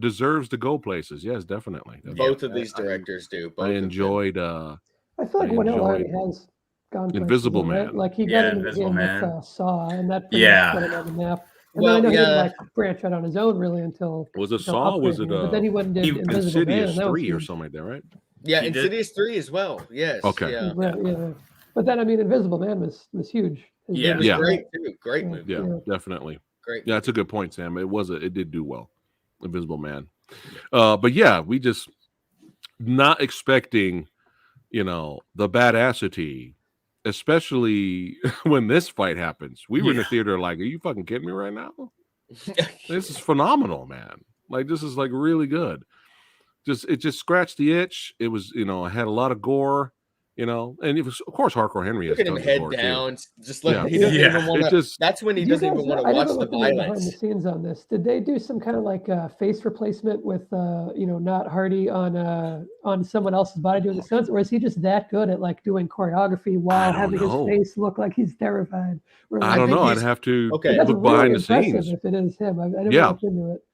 deserves to go places. Yes, definitely. Both of these directors do. Both I of them. enjoyed. I feel like I Winell already enjoyed has gone places, Invisible right? Man. Like he got Yeah, into the Invisible game Man. with Saw, and that pretty Yeah. much put him on the map. And Well, then I know he didn't yeah. like branch out on his own really until Was it until Saw? Was Upgrade it here. But then he went and did Invisible Man, Insidious and that was 3 or huge. something like that, right? Yeah, He did- Insidious 3 as well. Yes. Okay. Yeah. Right, yeah. But then I mean, Invisible Man was huge. Yeah. It was Yeah. great too. Great Yeah. movie. Yeah, definitely. Great. Yeah, that's a good point, Sam. It did do well. Invisible Man. But yeah, we just not expecting, the badassity, especially when this fight happens. We were in the theater like, are you fucking kidding me right now? This is phenomenal, man. Like, this is like really good. It just scratched the itch. It was, it had a lot of gore, and it was, of course, Hardcore Henry has Look at him tons of head gore, too. down. Just look. Yeah. He doesn't Yeah. even want It to. just- That's when he Did you doesn't even guys- want to I never watch the looked into behind the violence. scenes on this. Did they do some kind of like face replacement with not Hardy on someone else's body doing the stunts, or is he just that good at like doing choreography while don't having know. his face look like he's terrified? Or, I like, don't think know. I'd he's- have to Okay. that's look really behind the impressive scenes. if it is him. I never Yeah. looked into it.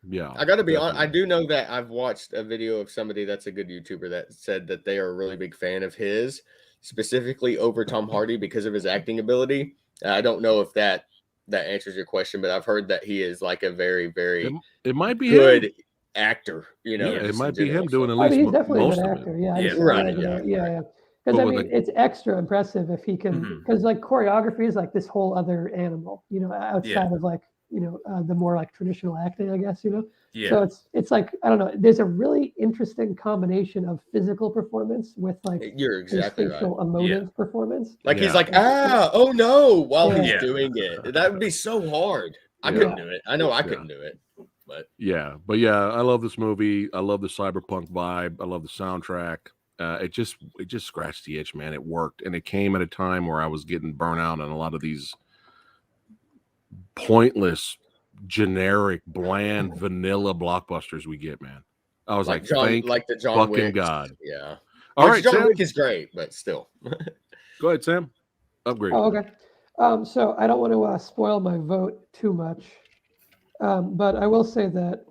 Yeah. I got to be honest. I definitely. do know that I've watched a video of somebody that's a good YouTuber that said that they are a really big fan of his, specifically over Tom Hardy because of his acting ability. I don't know if that answers your question, but I've heard that he is like a very, very It might be good him. actor. Yeah, just it in might be him general, doing so. at I least mean, he's definitely most a good of it. actor. Yeah, I Yeah. just- Right, yeah. yeah. Because But I with mean, it's extra impressive if he can, Mhm. because like choreography is like this whole other animal, outside of like, the more like traditional acting, I guess, Yeah. So it's like, I don't know, there's a really interesting combination of physical performance with like You're his exactly right. facial emotive performance. Like he's Yeah. like, oh no, while he's Yeah. doing it. That would be so hard. I Yeah. couldn't do it. I know I Yeah. couldn't do it. But Yeah, but yeah, I love this movie. I love the cyberpunk vibe. I love the soundtrack. It just scratched the itch, man. It worked, and it came at a time where I was getting burnt out on a lot of these pointless, generic, bland, vanilla blockbusters we get, man. I was like, thank the John fucking Wick. God. Yeah. All Which right, John Sam. Wick is great, but still. Go ahead, Sam. Upgrade. Oh, okay. So I don't want to spoil my vote too much, but I will say that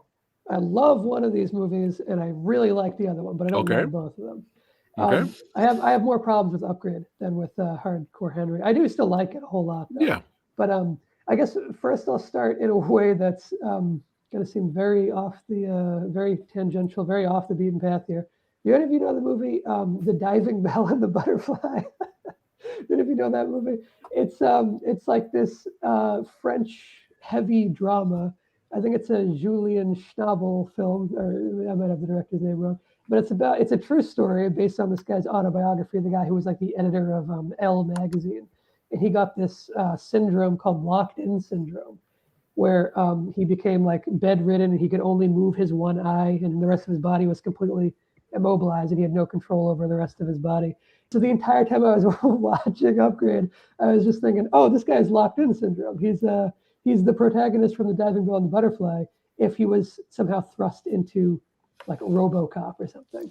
I love one of these movies and I really like the other one, but I don't Okay. love both of them. Okay. I have more problems with Upgrade than with Hardcore Henry. I do still like it a whole lot, though. Yeah. But I guess first I'll start in a way that's going to seem very very tangential, very off the beaten path here. Do any of you know the movie The Diving Bell and the Butterfly? Did if you know that movie? It's like this French heavy drama. I think it's a Julian Schnabel film, or I might have the director's name wrong. But it's a true story based on this guy's autobiography, the guy who was like the editor of Elle magazine. And he got this syndrome called locked-in syndrome, where he became like bedridden and he could only move his one eye and the rest of his body was completely immobilized and he had no control over the rest of his body. So the entire time I was watching Upgrade, I was just thinking, oh, this guy's locked-in syndrome. He's the protagonist from The Diving Bell and the Butterfly if he was somehow thrust into like RoboCop or something.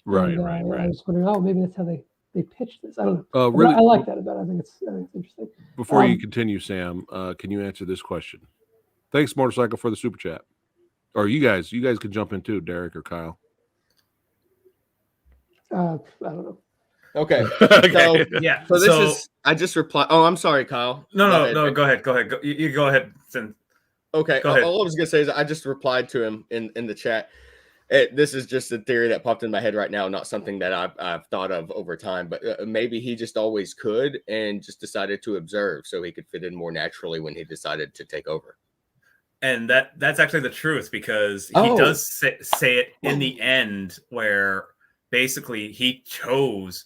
Right, And, right. I was wondering, oh, maybe that's how they pitched this. I don't know. Really, I like that about it. I think it's interesting. before you continue, Sam, can you answer this question? Thanks, Motorcycle, for the super chat. Or you guys can jump in too, Derek or Kyle. I don't know. Okay. Okay. Yeah. So this is I just replied. Oh, I'm sorry, Kyle. No, Go ahead. Go ahead. You go ahead. Since Okay. Go ahead. All I was gonna say is I just replied to him in the chat. This is just a theory that popped in my head right now, not something that I've thought of over time, but maybe he just always could and just decided to observe so he could fit in more naturally when he decided to take over. And that's actually the truth, because he does say it in the end, where basically he chose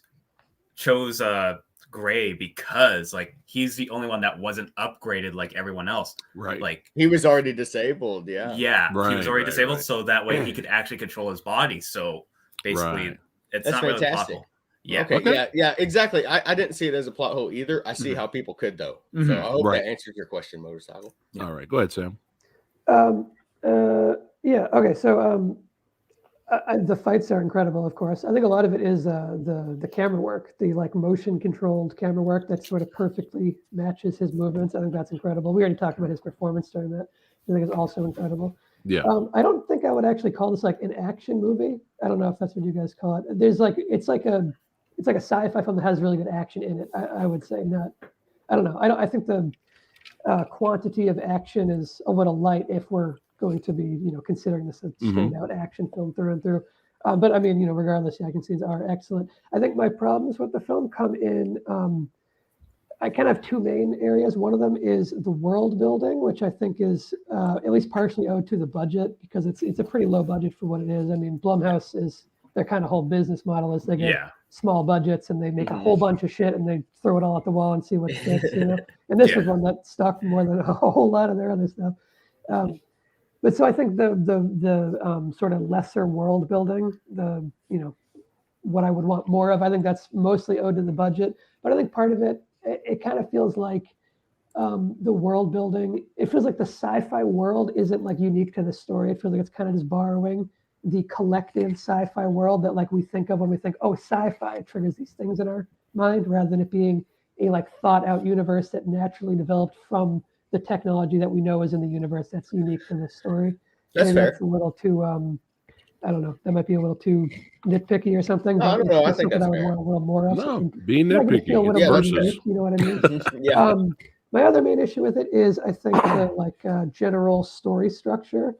gray because like he's the only one that wasn't upgraded like everyone else. Right. Like He was already disabled. Yeah. he was already Right, disabled, right. so that way he could actually control his body. So basically, Right. it's That's not really a plot fantastic. hole. Yeah. Okay, Okay. yeah, exactly. I didn't see it as a plot hole either. I see Mhm. how people could though. So Mhm. I hope Right. that answers your question, Motorcycle. Yeah. All right. Go ahead, Sam. Yeah. Okay. So the fights are incredible, of course. I think a lot of it is the camera work, the like motion controlled camera work that sort of perfectly matches his movements. I think that's incredible. We already talked about his performance during that. I think it's also incredible. Yeah. I don't think I would actually call this like an action movie. I don't know if that's what you guys call it. There's like it's like a sci-fi film that has really good action in it. I would say not. I don't know. I think the quantity of action is a little light if we're going to be, considering this a straight out action film through and through. But I mean, regardless, the action scenes are excellent. I think my problems with the film come in. I kind of have two main areas. One of them is the world building, which I think is at least partially owed to the budget because it's a pretty low budget for what it is. I mean, Blumhouse is their kind of whole business model is they get small budgets and they make a whole bunch of shit and they throw it all at the wall and see what sticks, And this was one that stuck more than a whole lot of their other stuff. But so I think the sort of lesser world building, what I would want more of, I think that's mostly owed to the budget. But I think part of it kind of feels like the world building. It feels like the sci-fi world isn't like unique to the story. It feels like it's kind of just borrowing the collective sci-fi world that like we think of when we think, oh, sci-fi, it triggers these things in our mind, rather than it being a like thought out universe that naturally developed from the technology that we know is in the universe that's unique to this story. That's Maybe fair. that's a little too I don't know. That might be a little too nitpicky or something. No, I don't it's know. I just think something that's I would fair. want a little more of. No, So being I can feel a nitpicky. little It's more versus. unique, you know what I mean? Yeah. My other main issue with it is I think the like general story structure.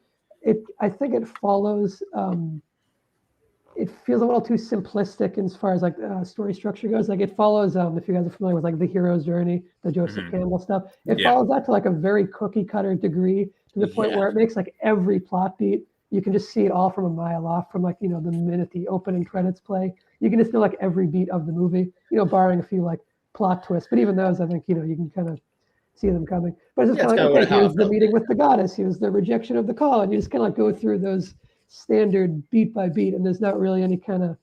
I think it follows. It feels a little too simplistic as far as like story structure goes. Like it follows. If you guys are familiar with like the hero's journey, the Joseph Campbell stuff, it follows that to like a very cookie cutter degree to the point where it makes like every plot beat. You can just see it all from a mile off. From like the minute the opening credits play, you can just know like every beat of the movie. Barring a few like plot twists, but even those, I think you can kind of see them coming. But it's just kind of like, okay, here's the meeting with the goddess, here's the rejection of the call, and you just kind of like go through those standard beat by beat, and there's not really any kind of,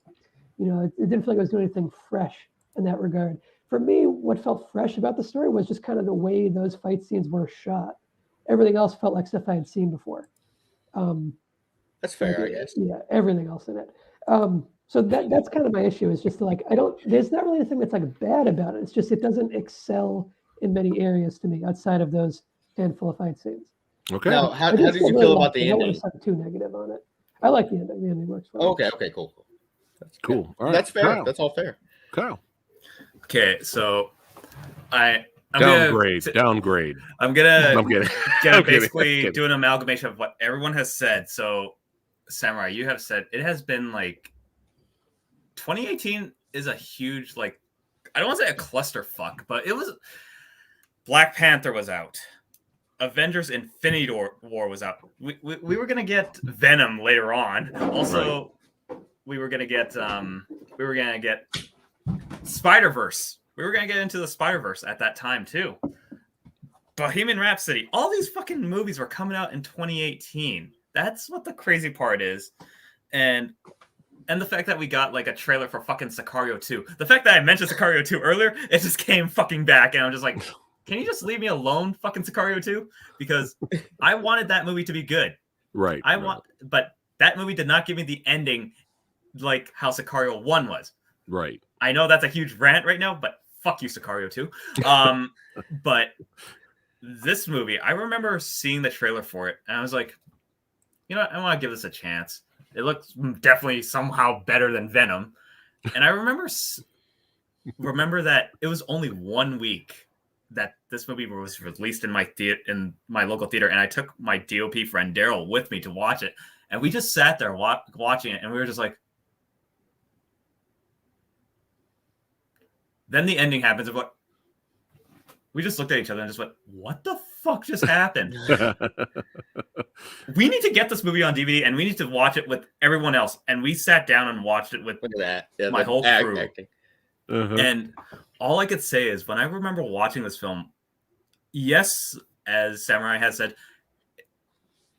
it didn't feel like I was doing anything fresh in that regard. For me, what felt fresh about the story was just kind of the way those fight scenes were shot. Everything else felt like stuff I had seen before. That's fair, I guess. Yeah, everything else in it. So that's kind of my issue. Is just like there's not really anything that's like bad about it. It's just it doesn't excel in many areas to me outside of those handful of fight scenes. Okay. Now, how did you feel about the ending? I don't want to sound too negative on it. I like the ending. The ending works well. Okay, cool. That's cool. All right. That's fair. Kyle. That's all fair. Kyle. Okay, so I'm downgrade. I'm gonna basically I'm do an amalgamation of what everyone has said. So, Samurai, you have said it has been like 2018 is a huge I don't want to say a clusterfuck, but it was. Black Panther was out. Avengers Infinity War was out. We were gonna get Venom later on. Also, we were gonna get Spider-Verse. We were gonna get into the Spider-Verse at that time too. Bohemian Rhapsody. All these fucking movies were coming out in 2018. That's what the crazy part is. And the fact that we got like a trailer for fucking Sicario 2. The fact that I mentioned Sicario 2 earlier, it just came fucking back, and I'm just like, can you just leave me alone, fucking Sicario 2? Because I wanted that movie to be good. Right. But that movie did not give me the ending like how Sicario 1 was. Right. I know that's a huge rant right now, but fuck you, Sicario 2. But this movie, I remember seeing the trailer for it, and I was like, you know what? I want to give this a chance. It looks definitely somehow better than Venom. And I remember that it was only 1 week that this movie was released in my local theater, and I took my DOP friend Daryl with me to watch it, and we just sat there watching it, and we were just like, then the ending happens of what we just looked at each other and just went, what the fuck just happened? We need to get this movie on DVD and we need to watch it with everyone else. And we sat down and watched it with my whole crew. Uh-huh. And all I could say is when I remember watching this film, yes, as Samurai has said,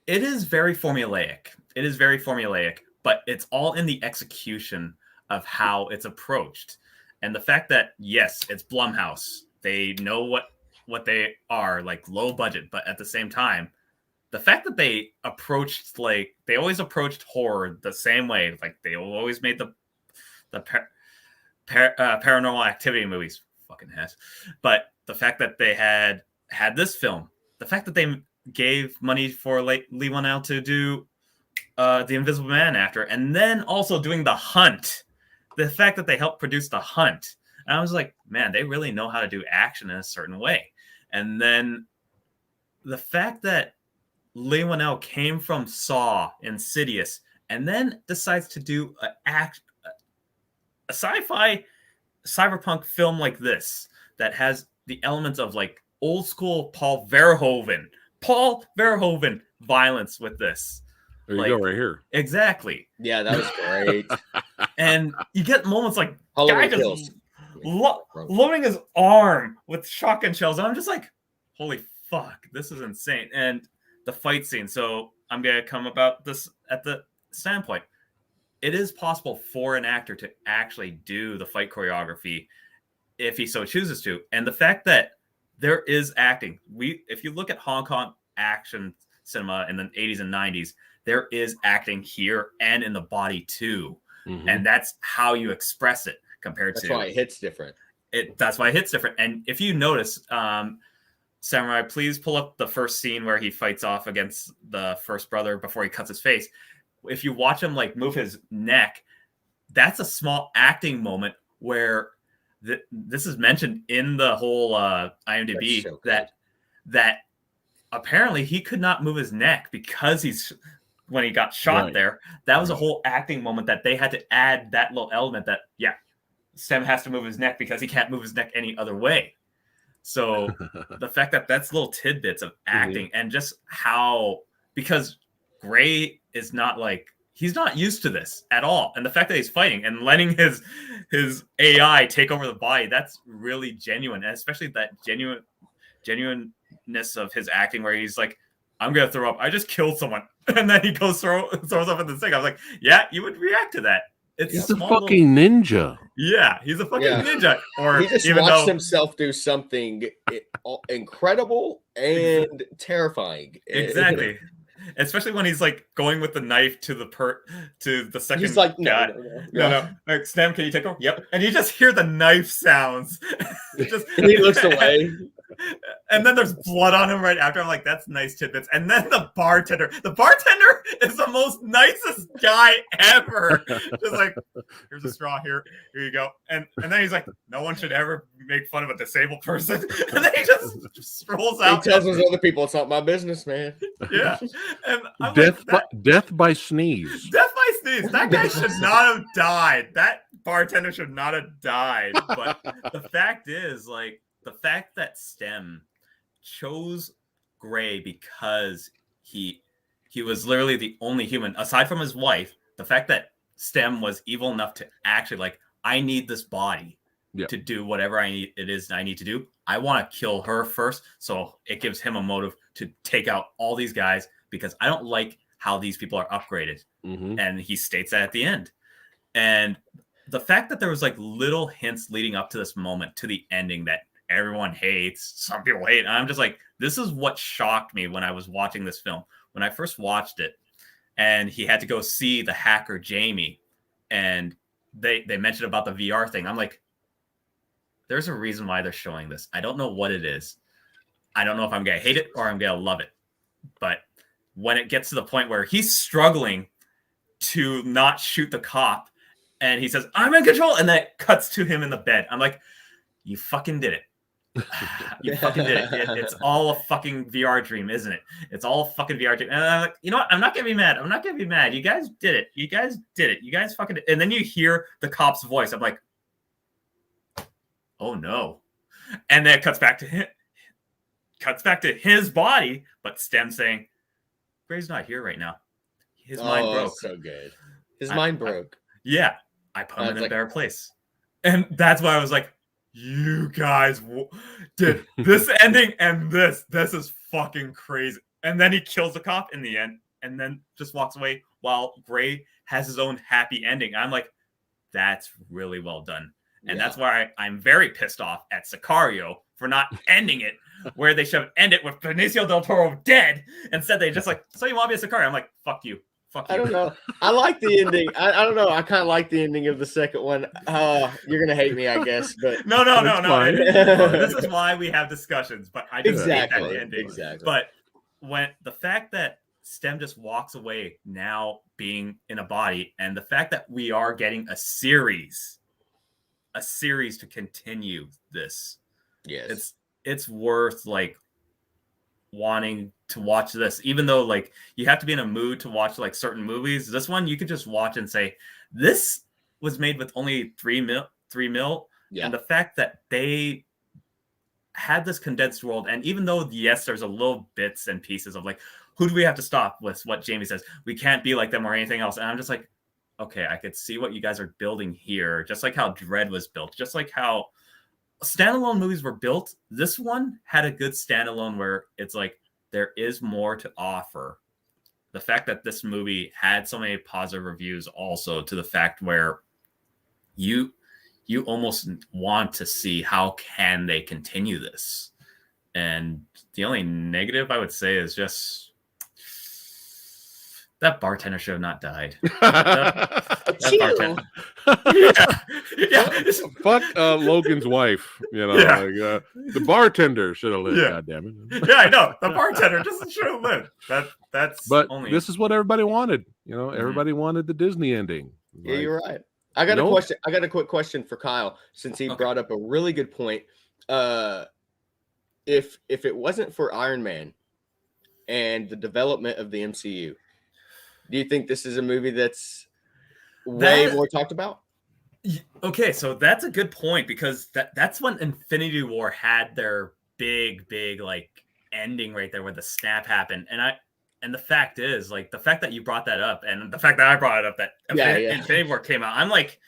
it is very formulaic. It is very formulaic, but it's all in the execution of how it's approached. And the fact that, yes, it's Blumhouse. They know what they are, like low budget, but at the same time, the fact that they approached, like, they always approached horror the same way. Like, they always made the paranormal activity movies. Fucking has. But the fact that they had this film, the fact that they gave money for Lee Whannell to do The Invisible Man after, and then also doing The Hunt. The fact that they helped produce The Hunt. And I was like, man, they really know how to do action in a certain way. And then the fact that Lee Whannell came from Saw, Insidious, and then decides to do a sci-fi cyberpunk film like this that has the elements of like old school Paul Verhoeven violence with this. There you go, right here. Exactly. Yeah, that was great. And you get moments like Halloween guy Kills. just loading his arm with shotgun shells, and I'm just like, holy fuck, this is insane. And the fight scene. So I'm gonna come about this at the standpoint. It is possible for an actor to actually do the fight choreography if he so chooses to. And the fact that there is acting, if you look at Hong Kong action cinema in the 80s and 90s, there is acting here and in the body too. Mm-hmm. And that's how you express it compared to. That's why it hits different. That's why it hits different. And if you notice, Samurai, please pull up the first scene where he fights off against the first brother before he cuts his face. If you watch him like move his neck, that's a small acting moment where this is mentioned in the whole IMDb so that apparently he could not move his neck because when he got shot there. That was a whole acting moment that they had to add that little element that Sam has to move his neck because he can't move his neck any other way. So the fact that that's little tidbits of acting and just how, because Gray is not like, he's not used to this at all. And the fact that he's fighting and letting his AI take over the body, that's really genuine. And especially that genuineness of his acting where he's like, I'm going to throw up. I just killed someone. And then he goes throws up in the sink. I was like, yeah, you would react to that. He's a fucking ninja. Yeah, he's a fucking ninja. Or he just watched himself do something incredible and terrifying. Exactly. Especially when he's like going with the knife to the second. He's like, no. Like, Stam, can you take over? Yep. And you just hear the knife sounds. And he looks away. And then there's blood on him right after. I'm like, that's nice tidbits. And then the bartender is the most nicest guy ever. Just like, here's a straw, here you go. And then he's like, no one should ever make fun of a disabled person. And then he just strolls out. He tells those other people, it's not my business, man. Yeah. And I'm death by sneeze. Death by sneeze. That guy should not have died. That bartender should not have died. But the fact is, like, the fact that Stem chose Gray because he was literally the only human, aside from his wife, the fact that Stem was evil enough to actually, like, I need this body to do whatever I need to do. I want to kill her first. So it gives him a motive to take out all these guys because I don't like how these people are upgraded. Mm-hmm. And he states that at the end. And the fact that there was like little hints leading up to this moment, to the ending that everyone hates, some people hate. And I'm just like, this is what shocked me when I was watching this film. When I first watched it and he had to go see the hacker, Jamie, and they mentioned about the VR thing. I'm like, there's a reason why they're showing this. I don't know what it is. I don't know if I'm going to hate it or I'm going to love it. But when it gets to the point where he's struggling to not shoot the cop and he says, I'm in control. And that cuts to him in the bed. I'm like, you fucking did it. You fucking did it. It's all a fucking VR dream, isn't it? It's all a fucking VR dream. And I'm like, you know what? I'm not gonna be mad. You guys did it. You guys fucking did it. And then you hear the cop's voice. I'm like, oh no. And then it cuts back to him. Cuts back to his body, but Stem saying, Gray's not here right now. His mind broke. So good. His mind broke. I put him in a better place. And that's why I was like, you guys did this ending and this is fucking crazy. And then he kills the cop in the end and then just walks away while Gray has his own happy ending. I'm like, that's really well done. And that's why I'm very pissed off at Sicario for not ending it where they should have ended with Benicio del Toro dead. Instead, they just like, so you want to be a Sicario? I'm like, fuck you. Fuck you. I don't know. I like the ending. I don't know. I kind of like the ending of the second one. You're gonna hate me, I guess. But no. fine. This is why we have discussions. But I just hate that ending. Exactly. But when the fact that Stem just walks away now being in a body, and the fact that we are getting a series to continue this, yes, it's worth like wanting to watch this, even though like you have to be in a mood to watch like certain movies. This one you could just watch and say this was made with only 3 mil. And the fact that they had this condensed world, and even though yes there's a little bits and pieces of like who do we have to stop with what Jamie says, we can't be like them or anything else, and I'm just like, okay, I could see what you guys are building here, just like how Dredd was built, just like how standalone movies were built. This one had a good standalone where it's like there is more to offer. The fact that this movie had so many positive reviews also to the fact where you almost want to see how can they continue this. And the only negative I would say is just that bartender should have not died. that bartender. Yeah. Fuck Logan's wife. You know, like, the bartender should have lived. Yeah. God damn it. Yeah, I know. The bartender just should have lived. That's. But only... this is what everybody wanted. You know, everybody wanted the Disney ending. Yeah, you're right. I got a question. I got a quick question for Kyle, since he brought up a really good point. If it wasn't for Iron Man and the development of the MCU, do you think this is a movie that's way more talked about? Okay, so that's a good point, because that's when Infinity War had their big like ending right there where the snap happened. And the fact is, like, the fact that you brought that up and the fact that I brought it up, that Infinity War came out, I'm like,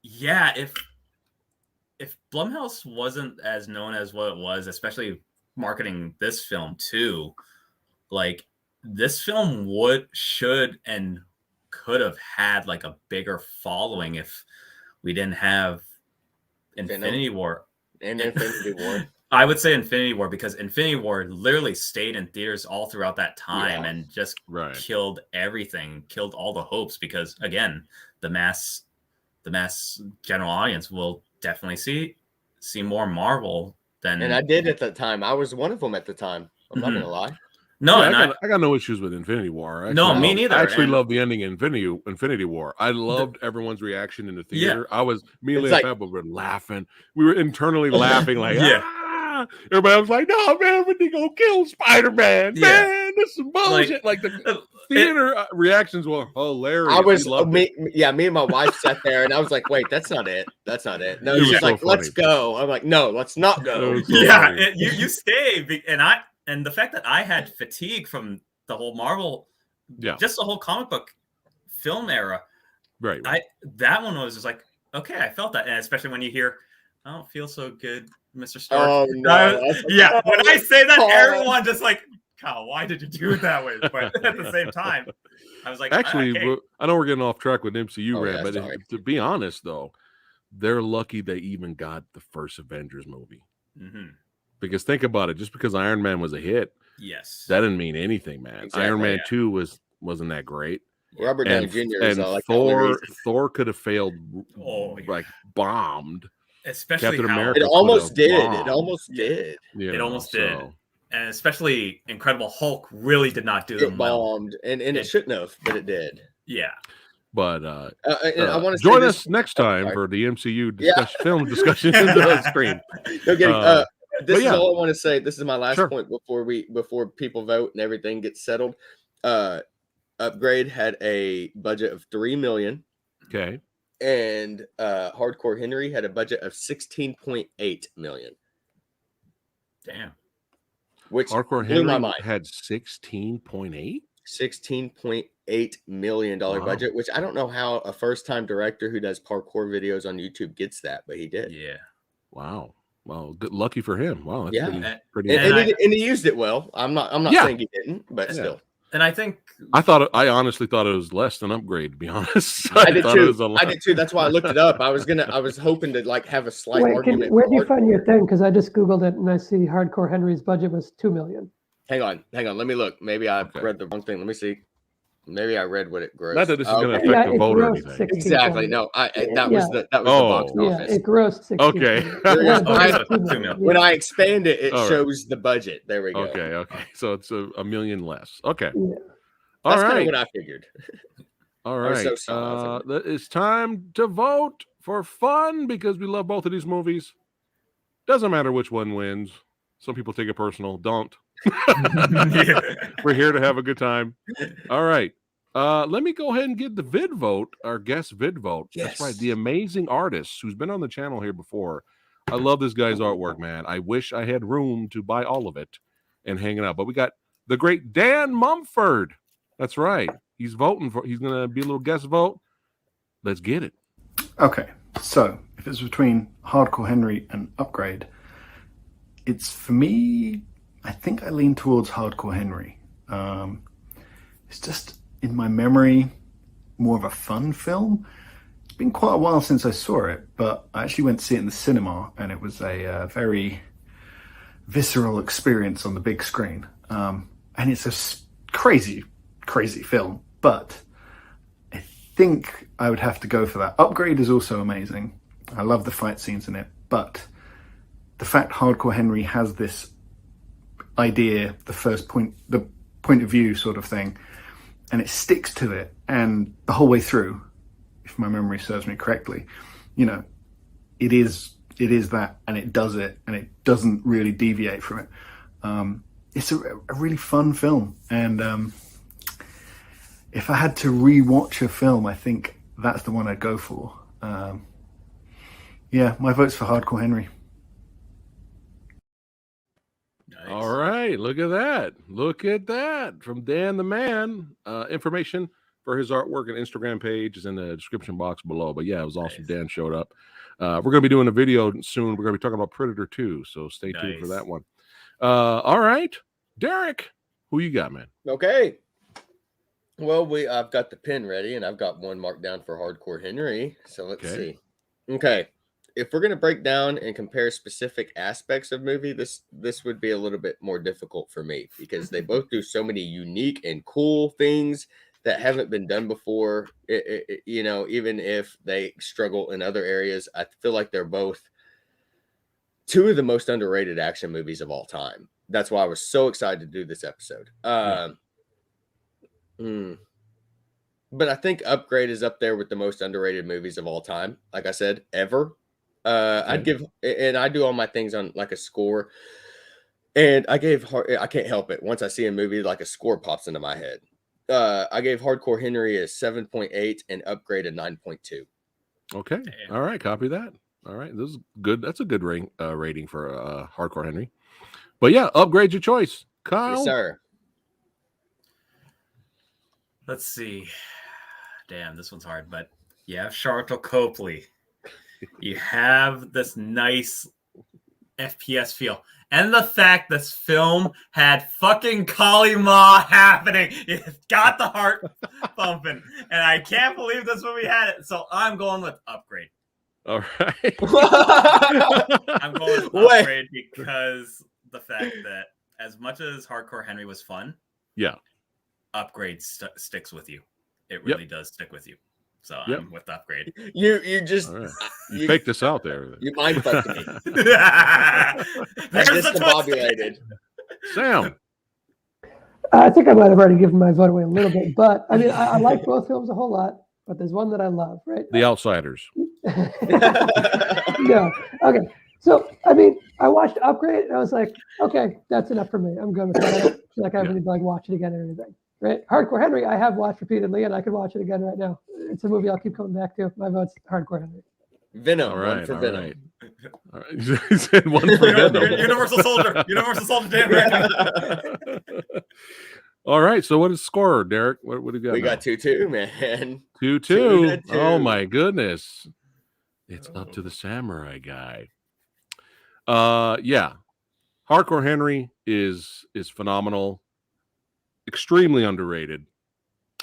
yeah, if Blumhouse wasn't as known as what it was, especially marketing this film too, like, this film should and could have had like a bigger following if we didn't have Infinity War. And Infinity War. I would say Infinity War, because Infinity War literally stayed in theaters all throughout that time and just killed everything, killed all the hopes, because again, the mass general audience will definitely see more Marvel than. And I did at that time. I was one of them at the time. I'm not gonna lie. No, I got no issues with Infinity War. Me neither. I actually love the ending in Infinity War. I loved everyone's reaction in the theater. I was immediately we were laughing. We were internally laughing like, everybody was like, no, man, we're gonna kill Spider-Man. Man, this is bullshit. Like the theater reactions were hilarious. I was me and my wife sat there and I was like, wait, that's not it. No, she's like, so let's go. I'm like, no, let's not go. You stay, and the fact that I had fatigue from the whole Marvel, just the whole comic book film era, right? That one was just like, okay, I felt that, and especially when you hear, "I don't feel so good, Mr. Stark." Oh no! When I say that, everyone just like, Kyle, why did you do it that way? But at the same time, I was like, actually, I know we're getting off track with MCU, but to be honest, though, they're lucky they even got the first Avengers movie. Mm-hmm. Because think about it, just because Iron Man was a hit, that didn't mean anything, man. Exactly, Iron Man 2 wasn't that great. Robert Downey Jr. and like Thor could have failed, like bombed. Especially Captain America it almost did. Bombed. It almost did. It almost did. And especially Incredible Hulk really did not do them bombed, and it shouldn't have, but it did. Yeah. But and I want to join us next time for the MCU film discussion in the stream. This is all I want to say. This is my last point before people vote and everything gets settled. Upgrade had a budget of $3 million. Okay. And Hardcore Henry had a budget of $16.8 million. Damn. Which Hardcore Henry my mind. Had 16.8? $16.8 million budget, which I don't know how a first-time director who does parkour videos on YouTube gets that, but he did. Yeah. Wow. Well, good, lucky for him. Wow, that's Yeah. pretty. And he used it well. I'm not Yeah. saying he didn't, but Yeah. still. And I think I honestly thought it was less than Upgrade, to be honest. I did thought it too. was a lot. I did too. That's why I looked it up. I was hoping to like have a slight Wait, argument. where do you find your thing? Because I just Googled it and I see Hardcore Henry's budget was $2 million. Hang on. Let me look. Maybe I Okay. read the wrong thing. Let me see. Maybe I read what it grossed. Not that this is going to Okay. affect the it vote or grossed anything. 16 Exactly. million. No, that was the box Yeah, office. it grossed 16 Okay. million. There Yeah, you go. budget I- $2 million. When I expand it, it All right. shows the budget. There we go. Okay. So it's a million less. Okay. Yeah. All That's kind of right. what I figured. All I was right. so sorry. It's time to vote for fun because we love both of these movies. Doesn't matter which one wins. Some people take it personal. Don't. We're here to have a good time. All right. Let me go ahead and get the vid vote, our guest vid vote. That's right. The amazing artist who's been on the channel here before. I love this guy's artwork, man. I wish I had room to buy all of it and hang it out. But we got the great Dan Mumford. That's right. He's voting for. He's gonna be a little guest vote. Let's get it. Okay, so if it's between Hardcore Henry and Upgrade, it's for me. I think I lean towards Hardcore Henry. It's just in my memory more of a fun film. It's been quite a while since I saw it, but I actually went to see it in the cinema, and it was a very visceral experience on the big screen. And it's a crazy film, but I think I would have to go for that. Upgrade is also amazing. I love the fight scenes in it, but the fact Hardcore Henry has this idea, the point of view sort of thing, and it sticks to it, and the whole way through, if my memory serves me correctly, it is that, and it does it, and it doesn't really deviate from it. It's a really fun film, and if I had to re-watch a film, I think that's the one I'd go for. Yeah, my vote's for Hardcore Henry. Nice. All right, look at that from Dan the Man. Information for his artwork and Instagram page is in the description box below. But yeah, it was awesome. Nice. Dan showed up. We're going to be doing a video soon. We're going to be talking about Predator 2, so stay tuned for that one. All right, Derek, who you got, man? Okay. Well, I've got the pin ready, and I've got one marked down for Hardcore Henry. So let's see. Okay. If we're going to break down and compare specific aspects of movie, this would be a little bit more difficult for me because they both do so many unique and cool things that haven't been done before. Even if they struggle in other areas, I feel like they're both two of the most underrated action movies of all time. That's why I was so excited to do this episode. But I think Upgrade is up there with the most underrated movies of all time. Like I said, ever. I'd give, and I do all my things on like a score, and I can't help it. Once I see a movie, like a score pops into my head. I gave Hardcore Henry a 7.8 and Upgrade a 9.2. Okay. All right. Copy that. All right. This is good. That's a good rating for Hardcore Henry. But yeah, Upgrade your choice. Kyle. Yes, sir. Let's see. Damn, this one's hard, but you have Charlton Copley. You have this nice FPS feel. And the fact this film had fucking Kali Ma happening. It got the heart pumping. And I can't believe this movie had it. So I'm going with Upgrade. All right. I'm going with Upgrade because the fact that as much as Hardcore Henry was fun, yeah, Upgrade sticks with you. It really does stick with you. So I'm with Upgrade. You just you faked us out there. You mind fucked me. Discombobulated. Sam. I think I might have already given my vote away a little bit, but I mean, I like both films a whole lot, but there's one that I love, right? The Outsiders. No. Okay. So, I mean, I watched Upgrade and I was like, okay, that's enough for me. I'm good with that. I don't feel like I really like watch it again or anything. Right? Hardcore Henry, I have watched repeatedly and I could watch it again right now. It's a movie I'll keep coming back to. My vote's Hardcore Henry. Venom. All right, one for Venom. All right. He said one for Venom. Universal Soldier. Universal Soldier. Dan. All right. So what is the score, Derek? What do you got? We got 2-2, man. 2-2. Oh my goodness. It's up to the Samurai Guy. Yeah. Hardcore Henry is phenomenal, extremely underrated.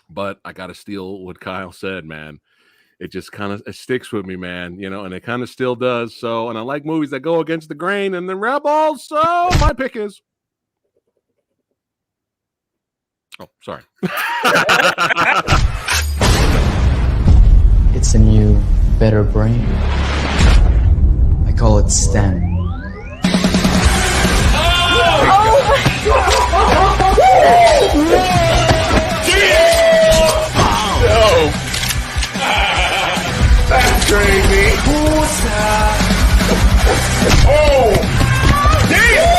But I gotta steal what Kyle said, man. It just kind of sticks with me, man. And it kind of still does. So, and I like movies that go against the grain and the rebels. So my pick is. Oh, sorry. It's a new, better brain. I call it STEM. That's crazy. Oh! Damn!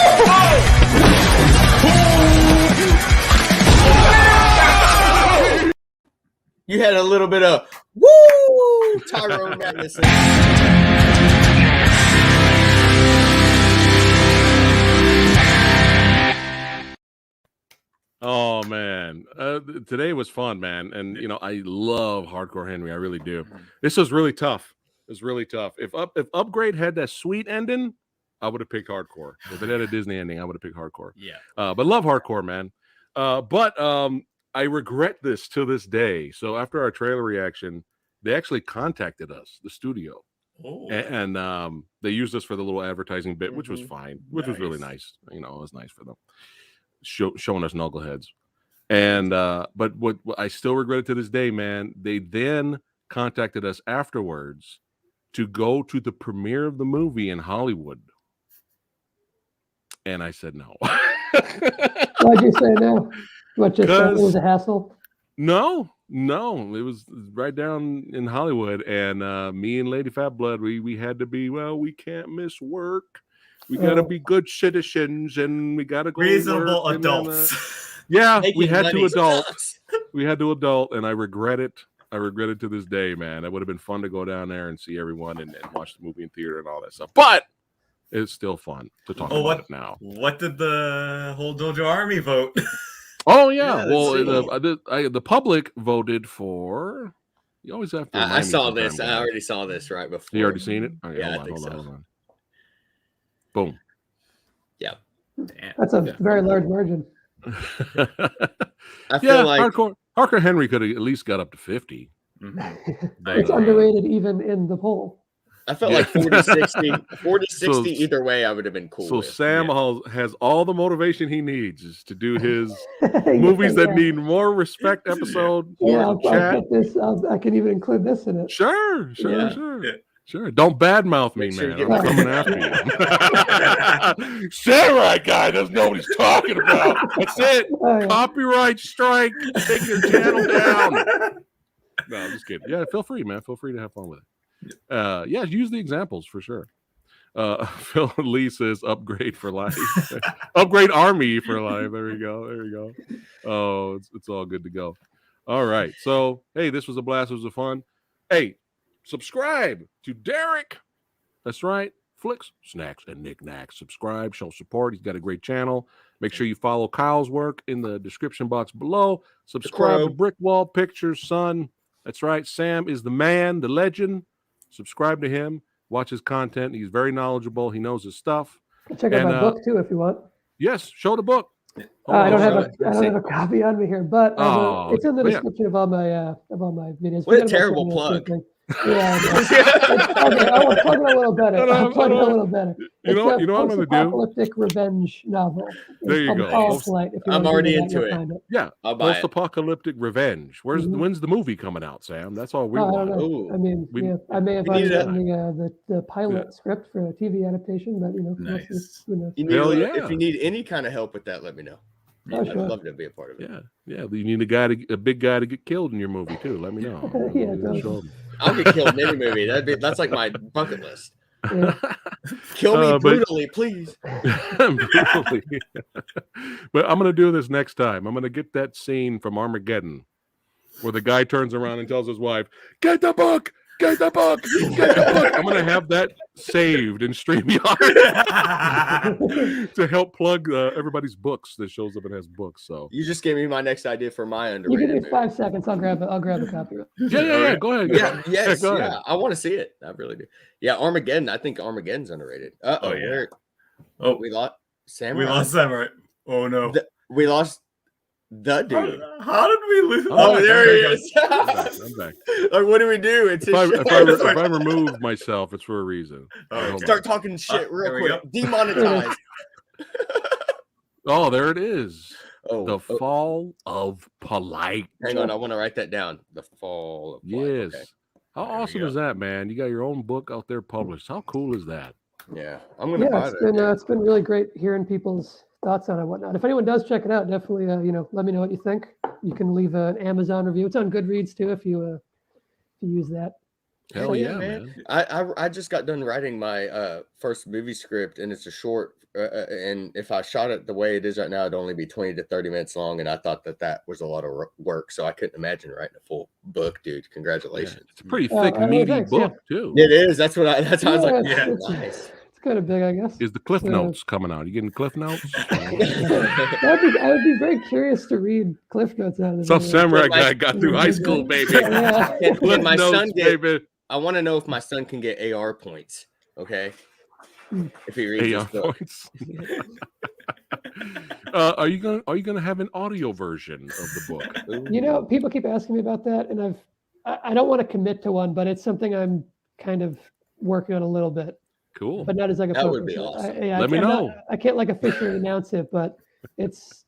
You had a little bit of woo Tyrone Madness. Oh man, today was fun, man, and I love Hardcore Henry. I really do. This was really tough. It's really tough. If Upgrade had that sweet ending, I would have picked Hardcore. If it had a Disney ending, I would have picked Hardcore. Yeah. But love Hardcore, man. But I regret this to this day. So after our trailer reaction, they actually contacted us, the studio, and they used us for the little advertising bit, which was fine, which was really nice. It was nice for them. Showing us knuckleheads, and but what I still regret it to this day, man. They then contacted us afterwards to go to the premiere of the movie in Hollywood, and I said no. Why'd you say no? What, just it was a hassle? No, it was right down in Hollywood, and me and Lady Fat Blood, we had to be, we can't miss work. We gotta be good citizens, and we gotta go reasonable work, adults. Yeah, Making we had money to adult. sucks. We had to adult, and I regret it. I regret it to this day, man. It would have been fun to go down there and see everyone and watch the movie in theater and all that stuff. But it's still fun to talk about it now. What did the whole Dojo Army vote? Oh yeah, Yeah, the public voted for. You always have to. I saw this. I already saw this right before. You already seen it? Okay, Yeah, hold on. Boom. Yeah. Damn. That's a very large margin. I feel like Hardcore Henry could have at least got up to 50. It's underrated even in the poll. I felt like 40-60 either way I would have been cool So with. Sam has all the motivation he needs to do his movies that need more respect episode. Yeah, I'll get this. I can even include this in it. Sure. Yeah. Sure. Don't badmouth me, Make sure man. you I'm get coming after you. Samurai Guy doesn't know what he's talking about. That's it. Oh, yeah. Copyright strike. Take your channel down. No, I'm just kidding. Yeah, feel free, man. Feel free to have fun with it. Yeah, use the examples for sure. Phil Lee says upgrade for life. Upgrade army for life. There we go. Oh, it's all good to go. All right. So, hey, this was a blast. It was a fun. Hey, subscribe to Derek. That's right. Flicks, Snacks, and Knickknacks. Subscribe, show support. He's got a great channel. Make sure you follow Kyle's work in the description box below. Subscribe to Brick Wall Pictures, son. That's right. Sam is the man, the legend. Subscribe to him. Watch his content. He's very knowledgeable. He knows his stuff. Check out my book too if you want. Yes, show the book. I don't have a copy on me here, but it's in the yeah. description of all my videos. What a terrible plug. Yeah, okay, I will plug it a little better. You know what I'm going to do? Post-apocalyptic revenge novel. There you go. I'm already into it. Yeah, post-apocalyptic revenge. When's the movie coming out, Sam? That's all we want. Ooh. I mean, I may have already gotten the pilot script for a TV adaptation, but Nice. who knows? If you need any kind of help with that, let me know. Oh, I'd sure. love to be a part of it. Yeah. You need a big guy to get killed in your movie too. Let me know. I'll get killed in any movie. That's like my bucket list. Yeah. Kill me brutally, please. Brutally. But I'm gonna do this next time. I'm gonna get that scene from Armageddon where the guy turns around and tells his wife, "Get the book! Get the book! Get the book!" I'm gonna have that saved in StreamYard to help plug everybody's books that shows up and has books. So you just gave me my next idea for my You underrated. give me 5 seconds. I'll grab a copy. Yeah. Go ahead. Yes, Go ahead. I want to see it. I really do. Yeah, Armageddon. I think Armageddon's underrated. Oh, yeah. Oh, We lost Samurai. we lost Samurai. Oh no. We lost the dude. How did we lose? Oh, there he is. I'm back. Like, what do we do? It's If I, his if, show. I, if I remove myself, it's for a reason. Oh, Hold Start on. talking shit real there we quick. Demonetized. Oh, there it is. Oh, The Fall of Polite. hang on. I want to write that down. The Fall of Polite. Yes. Okay. How There we awesome go. is that, man? You got your own book out there published. How cool is that? Yeah, I'm gonna Yeah, buy that. it's been really great hearing people's thoughts on it and whatnot. If anyone does check it out, definitely let me know what you think. You can leave an Amazon review. It's on Goodreads too if you use that. Hell So, yeah, yeah, man. I just got done writing my first movie script, and it's a short. And if I shot it the way it is right now, it'd only be 20 to 30 minutes long. And I thought that was a lot of work, so I couldn't imagine writing a full book, dude. Yeah, Congratulations. it's a pretty thick, well, meaty thanks, book, too. It is. That's how I was like, Yeah, oh, it's- nice. It's kind of big, I guess. Is the Cliff So- Notes coming out? You getting Cliff Notes? I would be very curious to read Cliff Notes out of this. Some samurai my- guy got through high school, baby. Yeah. Can my son Notes, get? baby. I want to know if my son can get AR points. Okay. If he reads AR this book. points. Are you gonna have an audio version of the book? People keep asking me about that, and I don't want to commit to one, but it's something I'm kind of working on a little bit, Cool. but not as like a That would be focus. awesome. Let me know. I can't like officially announce it, but it's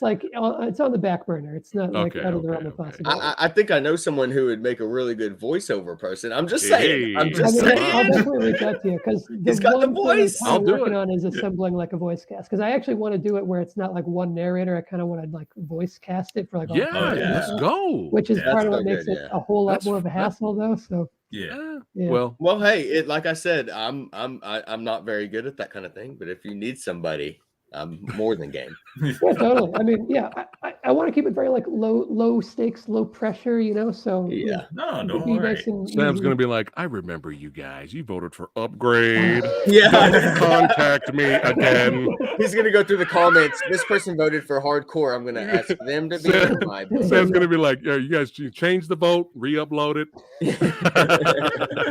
like it's on the back burner. It's not like Okay, out of the okay, realm of okay. possibility. I think I know someone who would make a really good voiceover person. I'm just saying. I'm Hey. just I'll saying. definitely reach out to you because He's got the I'm voice. kinda I'll do working it. on is assembling like a voice cast because I actually want to do it where it's not like one narrator. I kind of want to like voice cast it for like all the Yeah, parts and let's stuff, go. which is Yeah, part of that's what so makes good, it yeah. a whole lot That's- more of a hassle though. So Yeah. yeah. Well, Well, hey, like I said, I'm not very good at that kind of thing. But if you need somebody, I'm more than game. Yeah, totally. I mean, yeah, I want to keep it very like low stakes, low pressure, So Yeah. No, it'd don't be worry. nice and Sam's easy. gonna be like, I remember you guys. You voted for upgrade. Yeah. Contact me again. He's gonna go through the comments. This person voted for hardcore. I'm gonna ask them to be in my. Sam's gonna be like, yeah, you guys change the vote, re-upload it.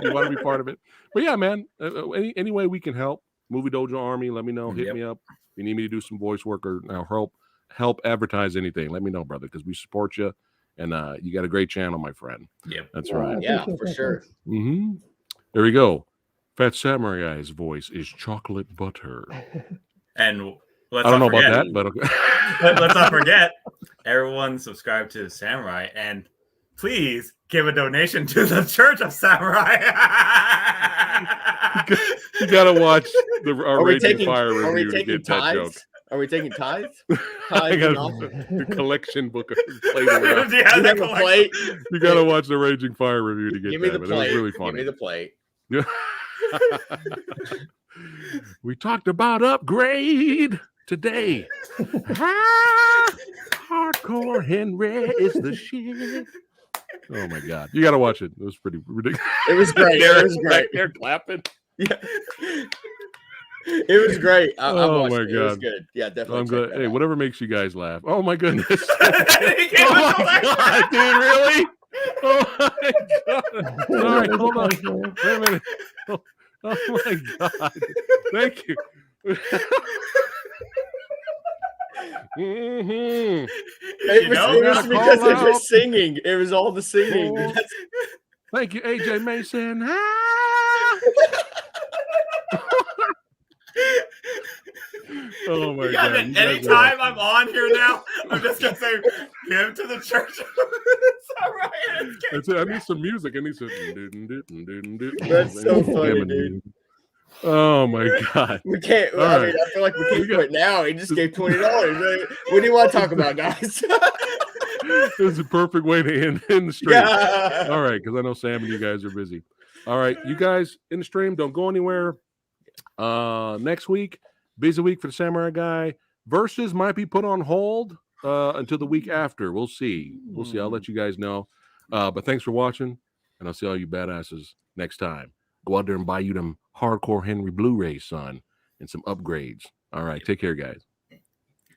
You want to be part of it? But yeah, man. Any way we can help, Movie Dojo Army, let me know. Hit Yep. me up. If you need me to do some voice work or help advertise anything, let me know, brother, because we support you, and you got a great channel, my friend. Yep. That's I right. Yeah, appreciate for that, sure. thanks. Mm-hmm. There we go. Phat Samurai Guy's voice is chocolate butter. And let's I don't know not forget, about that, but okay. let's not forget, everyone subscribe to Samurai and please give a donation to the Church of Samurai. You gotta watch our Are we Raging taking? Fire Are we review to taking get that joke. tithes? Are we taking tithes? I Tithes got and all? the collection book of flavor. Yeah, You the have a collection. plate. You gotta watch the Raging Fire review to get Give me that. the But it was plate. really Give me funny. the plate. We talked about upgrade today. Hardcore Henry is the shit. Oh my god, you gotta watch it. It was pretty ridiculous. It was great. It was great. They're clapping. Yeah. It was great. I Oh watched my it. It was God. good. Yeah, definitely. I'm check glad. that Hey, out. whatever makes you guys laugh. Oh my goodness. He gave Oh us a my god, dude, really? Oh my god. Sorry, hold on. Wait a minute. Oh my god. Thank you. Mhm. It You was, know, it was gotta because call it out. was singing. It was all the singing. Oh. That's- Thank you, AJ Mason. Ah! Oh my Yeah, god. and you guys are anytime awesome. I'm on here now, I'm just gonna say, give to the Church of Samurai. That's it. I need some music. I need some. That's so funny, dude. Oh my god. We can't. All I right. mean, I feel like we We can't got- quit now. He just gave $20. What do you want to talk about, guys? This is a perfect way to end the stream. Yeah. All right, because I know Sam and you guys are busy. All right, you guys in the stream, don't go anywhere. Next week, busy week for the Samurai Guy. Versus might be put on hold until the week after. We'll see. We'll see. I'll let you guys know. But thanks for watching, and I'll see all you badasses next time. Go out there and buy you them Hardcore Henry Blu-rays, son, and some upgrades. All right, take care, guys.